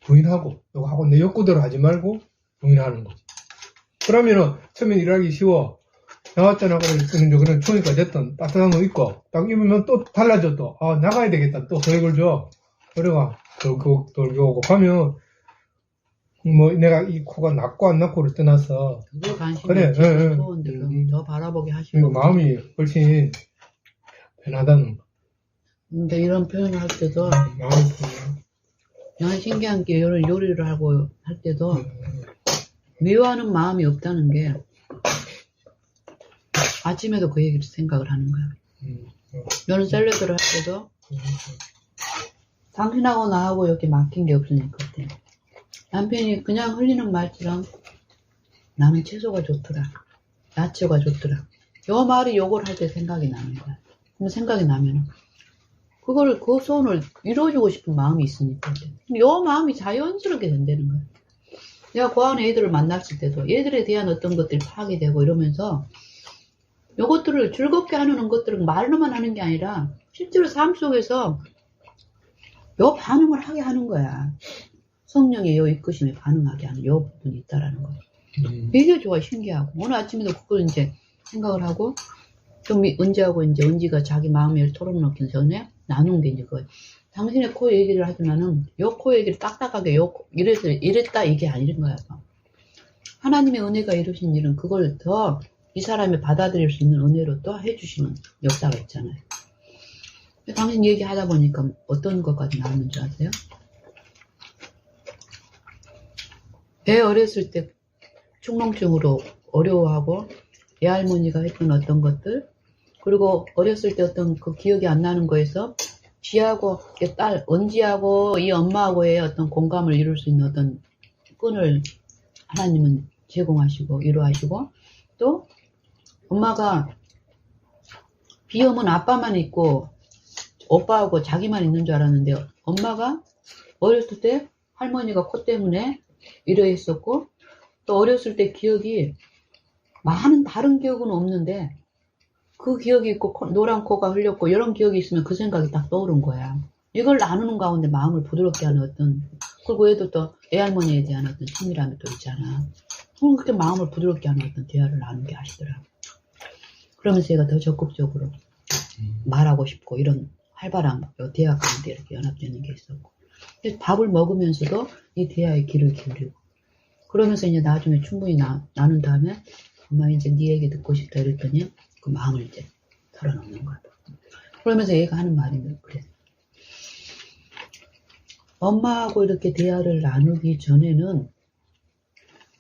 부인하고 요거 하고 내 욕구대로 하지 말고 부인하는 거지. 그러면은 처음엔 일하기 쉬워. 나왔잖아. 그런 추우니까 됐든 따뜻한 거 입고 딱 입으면 또 달라져. 또 나가야 되겠다. 또 계획을 줘. 그래가 돌고 오고 하면 뭐 내가 이 코가 낫고 안 낫고를 떠나서 그게 관심이 그래, 소원대로 더 바라보게 하시고 마음이 훨씬 변하다는 거. 근데 이런 표현을 할 때도 마음이 난 신기한 게 이런 요리를 하고 할 때도 미워하는 마음이 없다는 게 아침에도 그 얘기를 생각을 하는 거야. 너는 샐러드를 할 때도 당신하고 나하고 이렇게 막힌 게 없으니까 그때 남편이 그냥 흘리는 말처럼 나는 채소가 좋더라, 야채가 좋더라, 요 말이 요걸 할 때 생각이 나는 거야. 그럼 생각이 나면 그 소원을 이루어주고 싶은 마음이 있으니까 요 마음이 자연스럽게 된다는 거야. 내가 그 안에 애들을 만났을 때도 얘들에 대한 어떤 것들이 파악이 되고 이러면서 요것들을 즐겁게 하는 것들은 말로만 하는 게 아니라 실제로 삶 속에서 요 반응을 하게 하는 거야. 성령의 요 이끄심에 반응하게 하는 요 부분이 있다라는 거야. 되게 좋아, 신기하고. 오늘 아침에도 그걸 이제 생각을 하고, 좀 은지가 자기 마음을 털어놓기 전에 나눈 게 이제 그거예요. 당신의 코 얘기를 하지만은, 요 코 얘기를 딱딱하게, 이랬다, 이게 아닌 거야. 하나님의 은혜가 이루신 일은 그걸 더 이 사람이 받아들일 수 있는 은혜로 또 해주시는 역사가 있잖아요. 당신 얘기하다 보니까 어떤 것까지 나왔는지 아세요? 애 어렸을 때 축농증으로 어려워하고 애할머니가 했던 어떤 것들, 그리고 어렸을 때 어떤 그 기억이 안 나는 거에서 지하고 딸 은지하고 이 엄마하고의 어떤 공감을 이룰 수 있는 어떤 끈을 하나님은 제공하시고 이루하시고, 또 엄마가 비염은 아빠만 있고 오빠하고 자기만 있는 줄 알았는데, 엄마가 어렸을 때 할머니가 코 때문에 이러했었고, 또 어렸을 때 기억이 많은 다른 기억은 없는데 그 기억이 있고 노란 코가 흘렸고 이런 기억이 있으면 그 생각이 딱 떠오른 거야. 이걸 나누는 가운데 마음을 부드럽게 하는 어떤, 그리고 애도 또 애할머니에 대한 어떤 친밀함이 또 있잖아. 그렇게 마음을 부드럽게 하는 어떤 대화를 나누게 하시더라고. 그러면서 얘가 더 적극적으로 말하고 싶고 이런 활발한 대화 가운데 이렇게 연합되는 게 있었고, 밥을 먹으면서도 이 대화에 귀를 기울이고, 그러면서 이제 나중에 충분히 나눈 다음에 엄마 이제 네 얘기 듣고 싶다 이랬더니 그 마음을 이제 털어놓는 거야. 그러면서 얘가 하는 말이 그래. 엄마하고 이렇게 대화를 나누기 전에는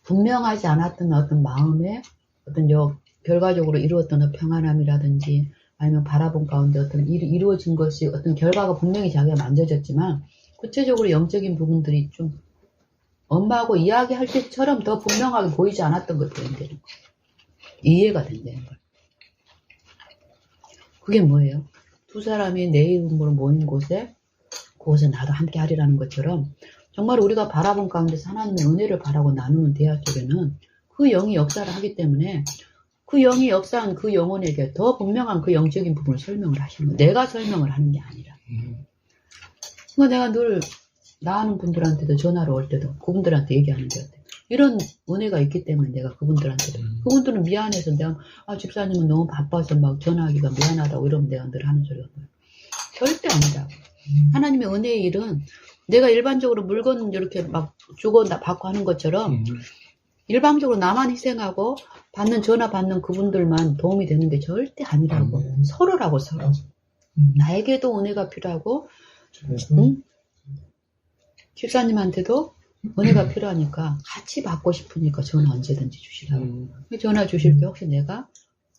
분명하지 않았던 어떤 마음에 어떤 결과적으로 이루었던 평안함이라든지 아니면 바라본 가운데 어떤 일이 이루어진 것이 어떤 결과가 분명히 자기가 만져졌지만 구체적으로 영적인 부분들이 좀 엄마하고 이야기할 때처럼 더 분명하게 보이지 않았던 것들이 된다는 거예요. 이해가 된다는 거예요. 그게 뭐예요? 두 사람이 내 이름으로 모인 곳에 그곳에 나도 함께 하리라는 것처럼 정말 우리가 바라본 가운데서 하나님의 은혜를 바라고 나누는 대화 속에는 그 영이 역사를 하기 때문에 그 영이 역사한 그 영혼에게 더 분명한 그 영적인 부분을 설명을 하시는 거예요. 내가 설명을 하는 게 아니라. 그러니까 내가 늘 나아는 분들한테도 전화로 올 때도 그분들한테 얘기하는 게 어때? 이런 은혜가 있기 때문에 내가 그분들한테도 그분들은 미안해서 내가 집사님은 너무 바빠서 막 전화하기가 미안하다고 이러면 내가 늘 하는 소리가 뭐야? 절대 아니라고. 하나님의 은혜의 일은 내가 일반적으로 물건 이렇게 막 주고 받고 하는 것처럼 일방적으로 나만 희생하고 전화 받는 그분들만 도움이 되는 게 절대 아니라고. 서로라고 서로. 나에게도 은혜가 필요하고 집사님한테도 은혜가 필요하니까 같이 받고 싶으니까 전화 언제든지 주시라고. 전화 주실 때 혹시 내가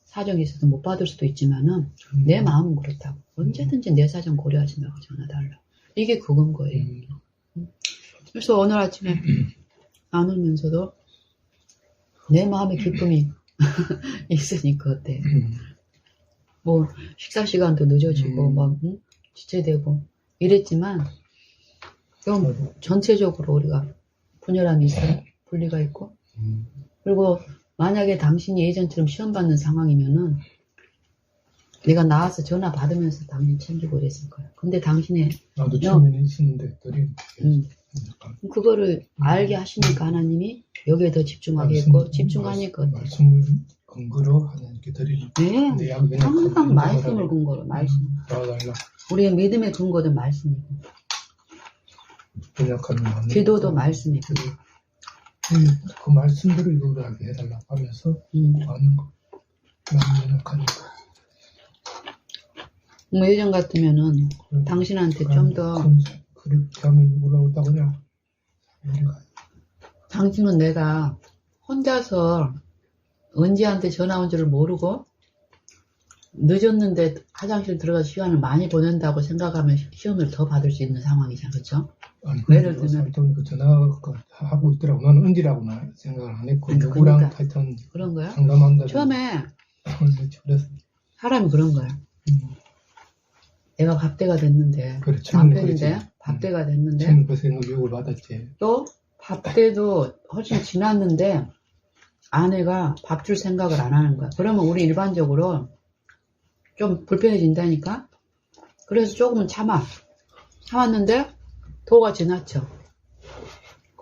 사정이 있어서 못 받을 수도 있지만은 내 마음은 그렇다고. 언제든지 내 사정 고려하지 말고 전화 달라고. 이게 그건 거예요. 그래서 오늘 아침에 나누면서도 내 마음의 기쁨이 있으니까 어때? 뭐 식사 시간도 늦어지고 막 지체되고 이랬지만 좀 전체적으로 우리가 분열함이 있어요. 분리가 있고. 그리고 만약에 당신이 예전처럼 시험 받는 상황이면은 내가 나와서 전화 받으면서 당신 챙기고 그랬을 거야. 근데 당신의 나도 처음에는 있었는데 그거를 알게 하시니까 하나님이 여기에 더 집중하게 했고 집중하니까 어때? 말씀을 근거로 하나님께 드리는. 네. 항상 말씀을 근거로 말씀. 우리의 믿음의 근거도 말씀이고. 기도도 말씀이고. 그 말씀대로 이루어가게 해달라고 하면서 하는 거. 마음이 연약하니까. 뭐 예전 같으면은 당신한테 좀 더 그렇게 하면 올라오다 그냥 당신은 내가 혼자서 은지한테 전화 온 줄을 모르고 늦었는데 화장실 들어가서 시간을 많이 보낸다고 생각하면 시험을 더 받을 수 있는 상황이잖아, 그렇죠? 예를 들면 그 전화하고 있더라고. 나는 은지라고만 생각을 안 했고 누구랑 하여튼 그런 거야? 상담한다. 처음에 사람이 그런 거야. 내가 밥대가 됐는데 남편인데 밥대가 됐는데 그 생각을 받았지. 또 밥대도 훨씬 지났는데 아내가 밥 줄 생각을 안 하는 거야. 그러면 우리 일반적으로 좀 불편해진다니까. 그래서 조금은 참았는데 도가 지났죠.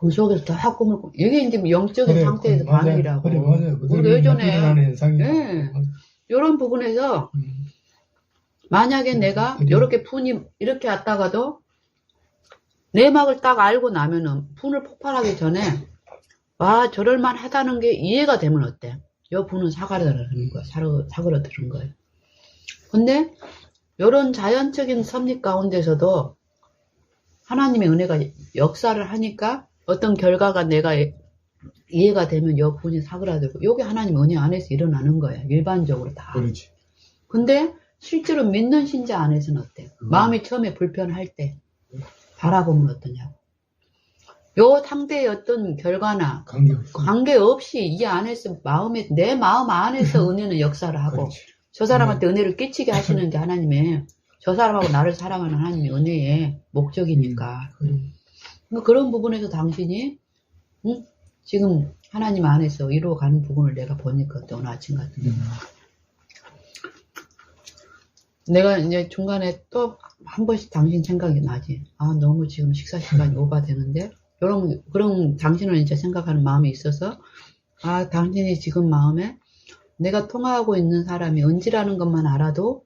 그 속에서 다 꿈을 꾸. 이게 이제 영적인 그래, 상태에서 맞아요. 반응이라고. 그래, 맞아요. 우리가 예전에 일어나는 현상이야. 예, 이런 부분에서 만약에 내가 그래. 이렇게 분이 이렇게 왔다가도 내막을 딱 알고 나면은 분을 폭발하기 전에 와 저럴만 하다는 게 이해가 되면 어때? 요 분은 사그라드는 거야. 사그라드는 거예요. 근데 이런 자연적인 섭리 가운데서도 하나님의 은혜가 역사를 하니까 어떤 결과가 내가 이해가 되면 요 분이 사그라들고 요게 하나님의 은혜 안에서 일어나는 거야. 일반적으로 다. 그렇지. 근데 실제로 믿는 신자 안에서는 어때? 마음이 처음에 불편할 때 바라보면 어떠냐고. 요 상대의 어떤 결과나 관계없이 이 안에서 내 마음 안에서 은혜는 역사를 하고 그렇지. 저 사람한테 은혜를 끼치게 하시는 게 하나님의 저 사람하고 나를 사랑하는 하나님의 은혜의 목적이니까. 그런 부분에서 당신이 지금 하나님 안에서 이루어가는 부분을 내가 보니까 또 오늘 아침 같은 경우 내가 이제 중간에 또 한 번씩 당신 생각이 나지. 아 너무 지금 식사 시간이 오바되는데 그런 당신을 이제 생각하는 마음이 있어서 아 당신이 지금 마음에 내가 통화하고 있는 사람이 은지라는 것만 알아도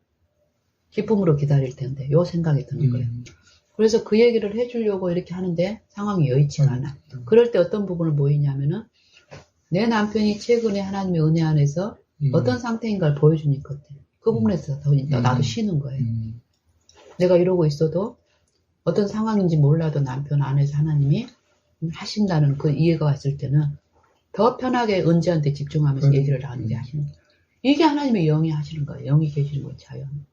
기쁨으로 기다릴 텐데 요 생각이 드는 거예요. 그래서 그 얘기를 해주려고 이렇게 하는데 상황이 여의치가 않아. 그럴 때 어떤 부분을 보이냐면은 내 남편이 최근에 하나님의 은혜 안에서 어떤 상태인가를 보여주니까 그 부분에서 더 나도 쉬는 거예요. 내가 이러고 있어도 어떤 상황인지 몰라도 남편 안에서 하나님이 하신다는 그 이해가 왔을 때는 더 편하게 은지한테 집중하면서 얘기를 하는데 하시는 거예요. 이게 하나님의 영이 하시는 거예요. 영이 계시는 거예요. 자연.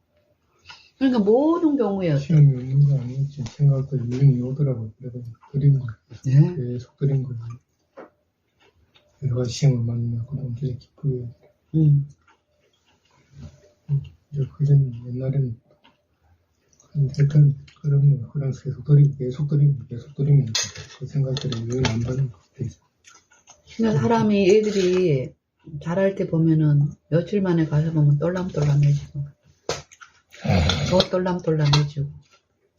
그러니까 모든 경우에 시험이 있는 거 아니지. 생각도 유행이 오더라고요. 그래서 그린 거 네? 계속 그린 거예요. 여러 가지 시험을 만나고 너무 되게 기쁘게. 이제 그전 옛날에는 하여튼 그런 거 그런 계속 그리면 그 생각들이 유행 안 받는 것 같아요. 그냥 사람이 애들이 자랄 때 보면은 며칠 만에 가서 보면 똘람똘람해지고 더 똘람똘람해지고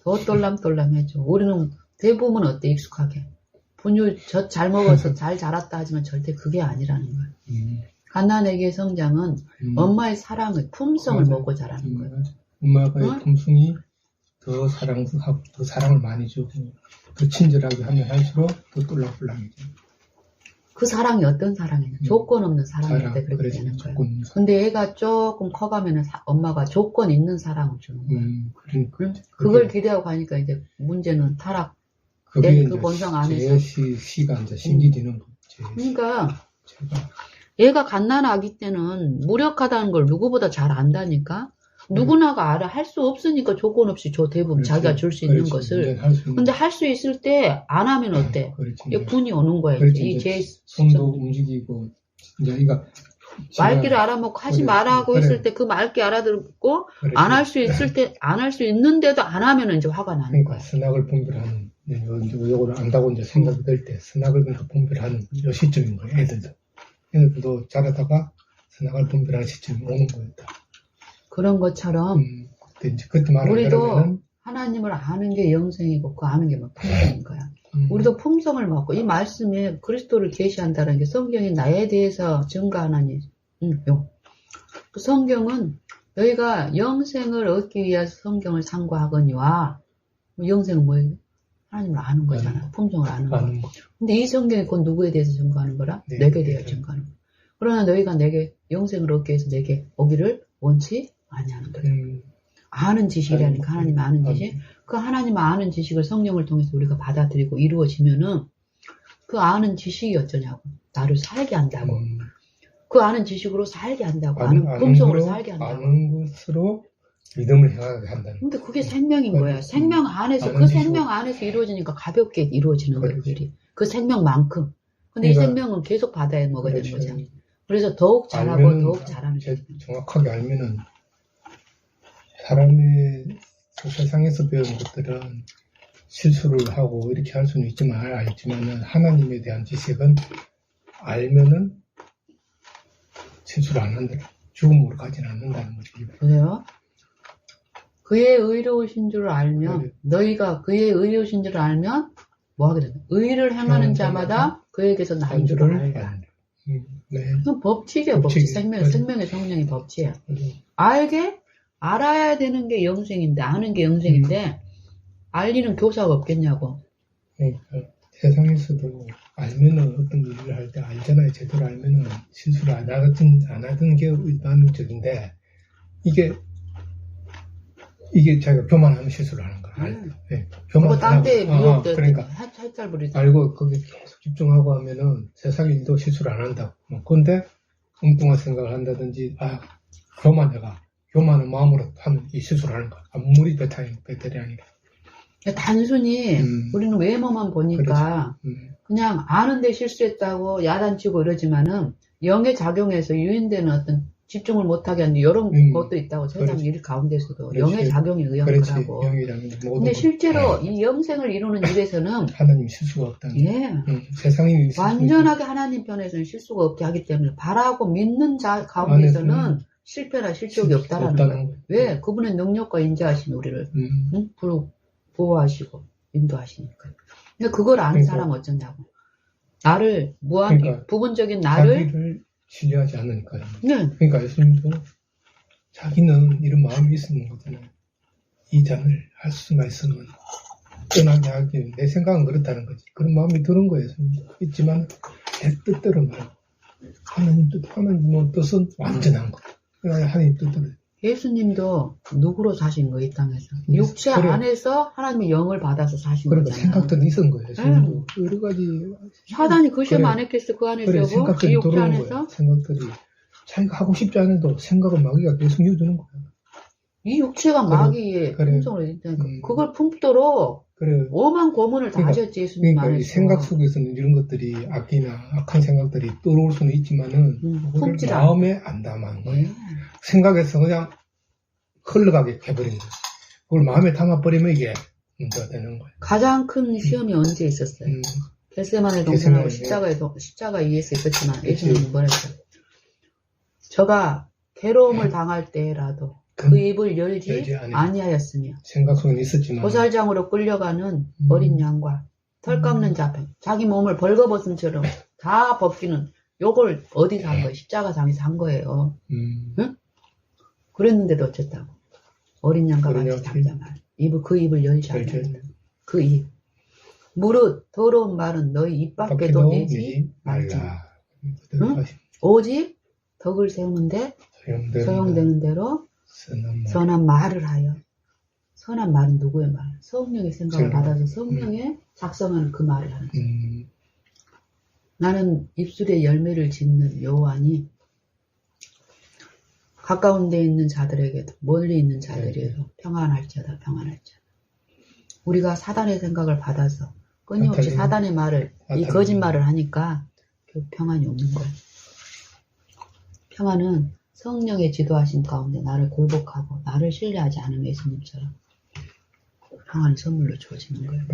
더 똘람똘람해지고 우리는 대부분 어때 익숙하게 분유 젖 잘 먹어서 잘 자랐다 하지만 절대 그게 아니라는 거예요. 갓난아기의 성장은 엄마의 사랑을 품성을 먹고 자라는 거예요. 엄마의 품성이 더 사랑하고 더 사랑을 많이 주고 더 친절하게 하면 할수록 더 똘랑똘랑해져. 그 사랑이 어떤 사랑이냐? 조건 없는 사랑일 때 그렇게 되는 거예요. 근데 애가 조금 커가면 엄마가 조건 있는 사랑을 주는 거예요. 그걸 기대하고 가니까 이제 문제는 타락. 그 본성 안에서. 시가 이제 심기되는 거지. 그러니까 얘가 갓난아기 때는 무력하다는 걸 누구보다 잘 안다니까. 누구나가 알아. 할 수 없으니까 조건 없이 줘 대부분 그렇지. 자기가 줄 수 있는 것을. 근데 할 수 있을 때 안 하면 어때? 분이 오는 거야. 이제 손도 움직이고 이제 이가 말귀를 알아먹고 하지 마라 하고 있을 때 그 말귀 알아듣고 안 할 수 있을 때 안 할 수 있는데도 안 하면 이제 화가 나는 거야. 선악을 분별하는 요거를 안다고 이제 생각이 들 때 선악을 분별하는 요 시점인 거예요. 애들도 자라다가 선악을 분별하는 시점이 오는 거였다. 그런 것처럼 우리도 하나님을 아는 게 영생이고 그 아는 게 막 품성인 거야. 우리도 품성을 먹고 이 말씀에 그리스도를 계시한다는 게 성경이 나에 대해서 증거하나니 그 성경은 너희가 영생을 얻기 위해서 성경을 상고하거니와 영생은 뭐예요? 하나님을 아는 거잖아. 품성을 아는 거. 근데 이 성경이 곧 누구에 대해서 증거하는 거라? 내게 대해서 증거하는 거야. 그러나 너희가 내게 영생을 얻기 위해서 내게 오기를 원치 아니하는 거예요. 아는 지식이라니까 하나님 아는 지식. 그 하나님 아는 지식을 성령을 통해서 우리가 받아들이고 이루어지면은 그 아는 지식이 어쩌냐고. 나를 살게 한다고. 그 아는 지식으로 살게 한다고. 아는 품성으로 살게 한다고. 아는 것으로 믿음을 행하게 한다는. 근데 그게 생명인 거야. 생명 안에서 그 생명 안에서 이루어지니까 가볍게 이루어지는 거예요. 그 생명만큼. 근데 이 생명은 계속 받아야 먹어야 되는 거잖아. 그래서 더욱 잘하고 더욱 잘하는 거죠. 정확하게 알면은 사람의 세상에서 배운 것들은 실수를 하고 이렇게 할 수는 알지만은 하나님에 대한 지식은 알면은 실수를 안 한다. 죽음으로 가지는 않는다는 거죠. 그래요? 그의 의로우신 줄 알면 너희가 그의 의로우신 줄 알면 뭐 하게 된다. 의를 행하는 자마다 그에게서 난주를 알라. 네. 그건 법칙이에요, 법칙. 생명의 성령의 법칙이에요. 알아야 되는 게 영생인데, 아는 게 영생인데, 알리는 교사가 없겠냐고. 그러니까 세상에서도 알면은 어떤 일을 할 때 알잖아요. 제대로 알면은 실수를 안 하던 게 일반적인데, 이게 자기가 교만하면 실수를 하는 거야. 네. 그거 딴 데 미혹 때 그러니까 살살 부리죠. 알고 거기 계속 집중하고 하면은 세상 일도 실수를 안 한다고. 근데 엉뚱한 생각을 한다든지, 교만한 마음으로 하면 이 실수를 하는 거야. 아무리 배탈이 아니라. 단순히 우리는 외모만 보니까 그냥 아는데 실수했다고 야단치고 이러지만은 영의 작용에서 유인되는 어떤 집중을 못하게 하는 이런 것도 있다고. 세상 일 가운데서도 그렇지. 영의 작용에 의한 거라고. 근데 실제로 이 영생을 이루는 일에서는 하나님 실수가 없다는. 예. 세상이 완전하게 하나님 편에서는 실수가 없게 하기 때문에 바라고 믿는 자 가운데서는 실패나 실족이 없다라는 거예요. 왜? 그분의 능력과 인자하신 우리를 보호하시고 인도하시니까. 근데 그걸 아는 사람은 어쩌냐고. 나를 부분적인 나를 자기를 신뢰하지 않으니까요. 네. 그러니까 예수님도 자기는 이런 마음이 있는 거잖아요. 이 잔을 할 수만 있으면 떠나게 하기. 내 생각은 그렇다는 거지. 그런 마음이 드는 거예요. 예수님도. 있지만 내 뜻대로 말하고 하나님 뜻은 완전한 거. 하나님 뜻대로. 예수님도 누구로 사신 거예요, 이 땅에서? 육체 안에서 하나님의 영을 받아서 사신 거잖아요. 생각들이 있은 거예요. 예수님도 여러 가지. 사단이 그 시험 안 했겠어, 그 안에서. 생각들이 이 육체 들어오는 안에서. 거예요. 생각들이. 자기가 하고 싶지 않아도 생각은 마귀가 계속 이어주는 거예요. 이 육체가 마귀의 품성을 했다니까. 그걸 품도록 오만 고문을 다 하셨지, 예수님 그러니까 안에서. 이 생각 속에서는 이런 것들이 악한 생각들이 떠오를 수는 있지만은 마음에 안 담아는 거예요. 생각에서 그냥 흘러가게 해버린 거예요. 그걸 마음에 담아버리면 이게 문제가 되는 거예요. 가장 큰 시험이 언제 있었어요? 겟세마네 동산하고 십자가 위에서 있었지만 예수님은 뭐랬어요? 저가 괴로움을 당할 때라도 그 입을 열지 아니하였으며 생각 속에 있었지만 고살장으로 끌려가는 어린 양과 털 깎는 자편 자기 몸을 벌거벗은처럼 다 벗기는 요걸 어디서 한 거예요? 십자가상에서 한 거예요. 응? 그랬는데도 어쨌다고 어린 양과 같이 잠잠할 그 입을 열지 않는 그 입. 무릇 더러운 말은 너희 입 밖에도 내지 말자. 응? 오직 덕을 세우는데 소용되는 대로 선한 말을 하여. 선한 말은 누구의 말? 성령의 생각을 받아서 성령의 작성하는 그 말을 하는 거예요. 나는 입술에 열매를 짓는 요한이 가까운 데 있는 자들에게도 멀리 있는 자들에게도 평안할지어다. 우리가 사단의 생각을 받아서 끊임없이 사단의 말을 이 거짓말을 하니까 결국 평안이 없는 거예요. 평안은 성령의 지도하신 가운데 나를 굴복하고 나를 신뢰하지 않은 예수님처럼 평안이 선물로 주어지는 거예요.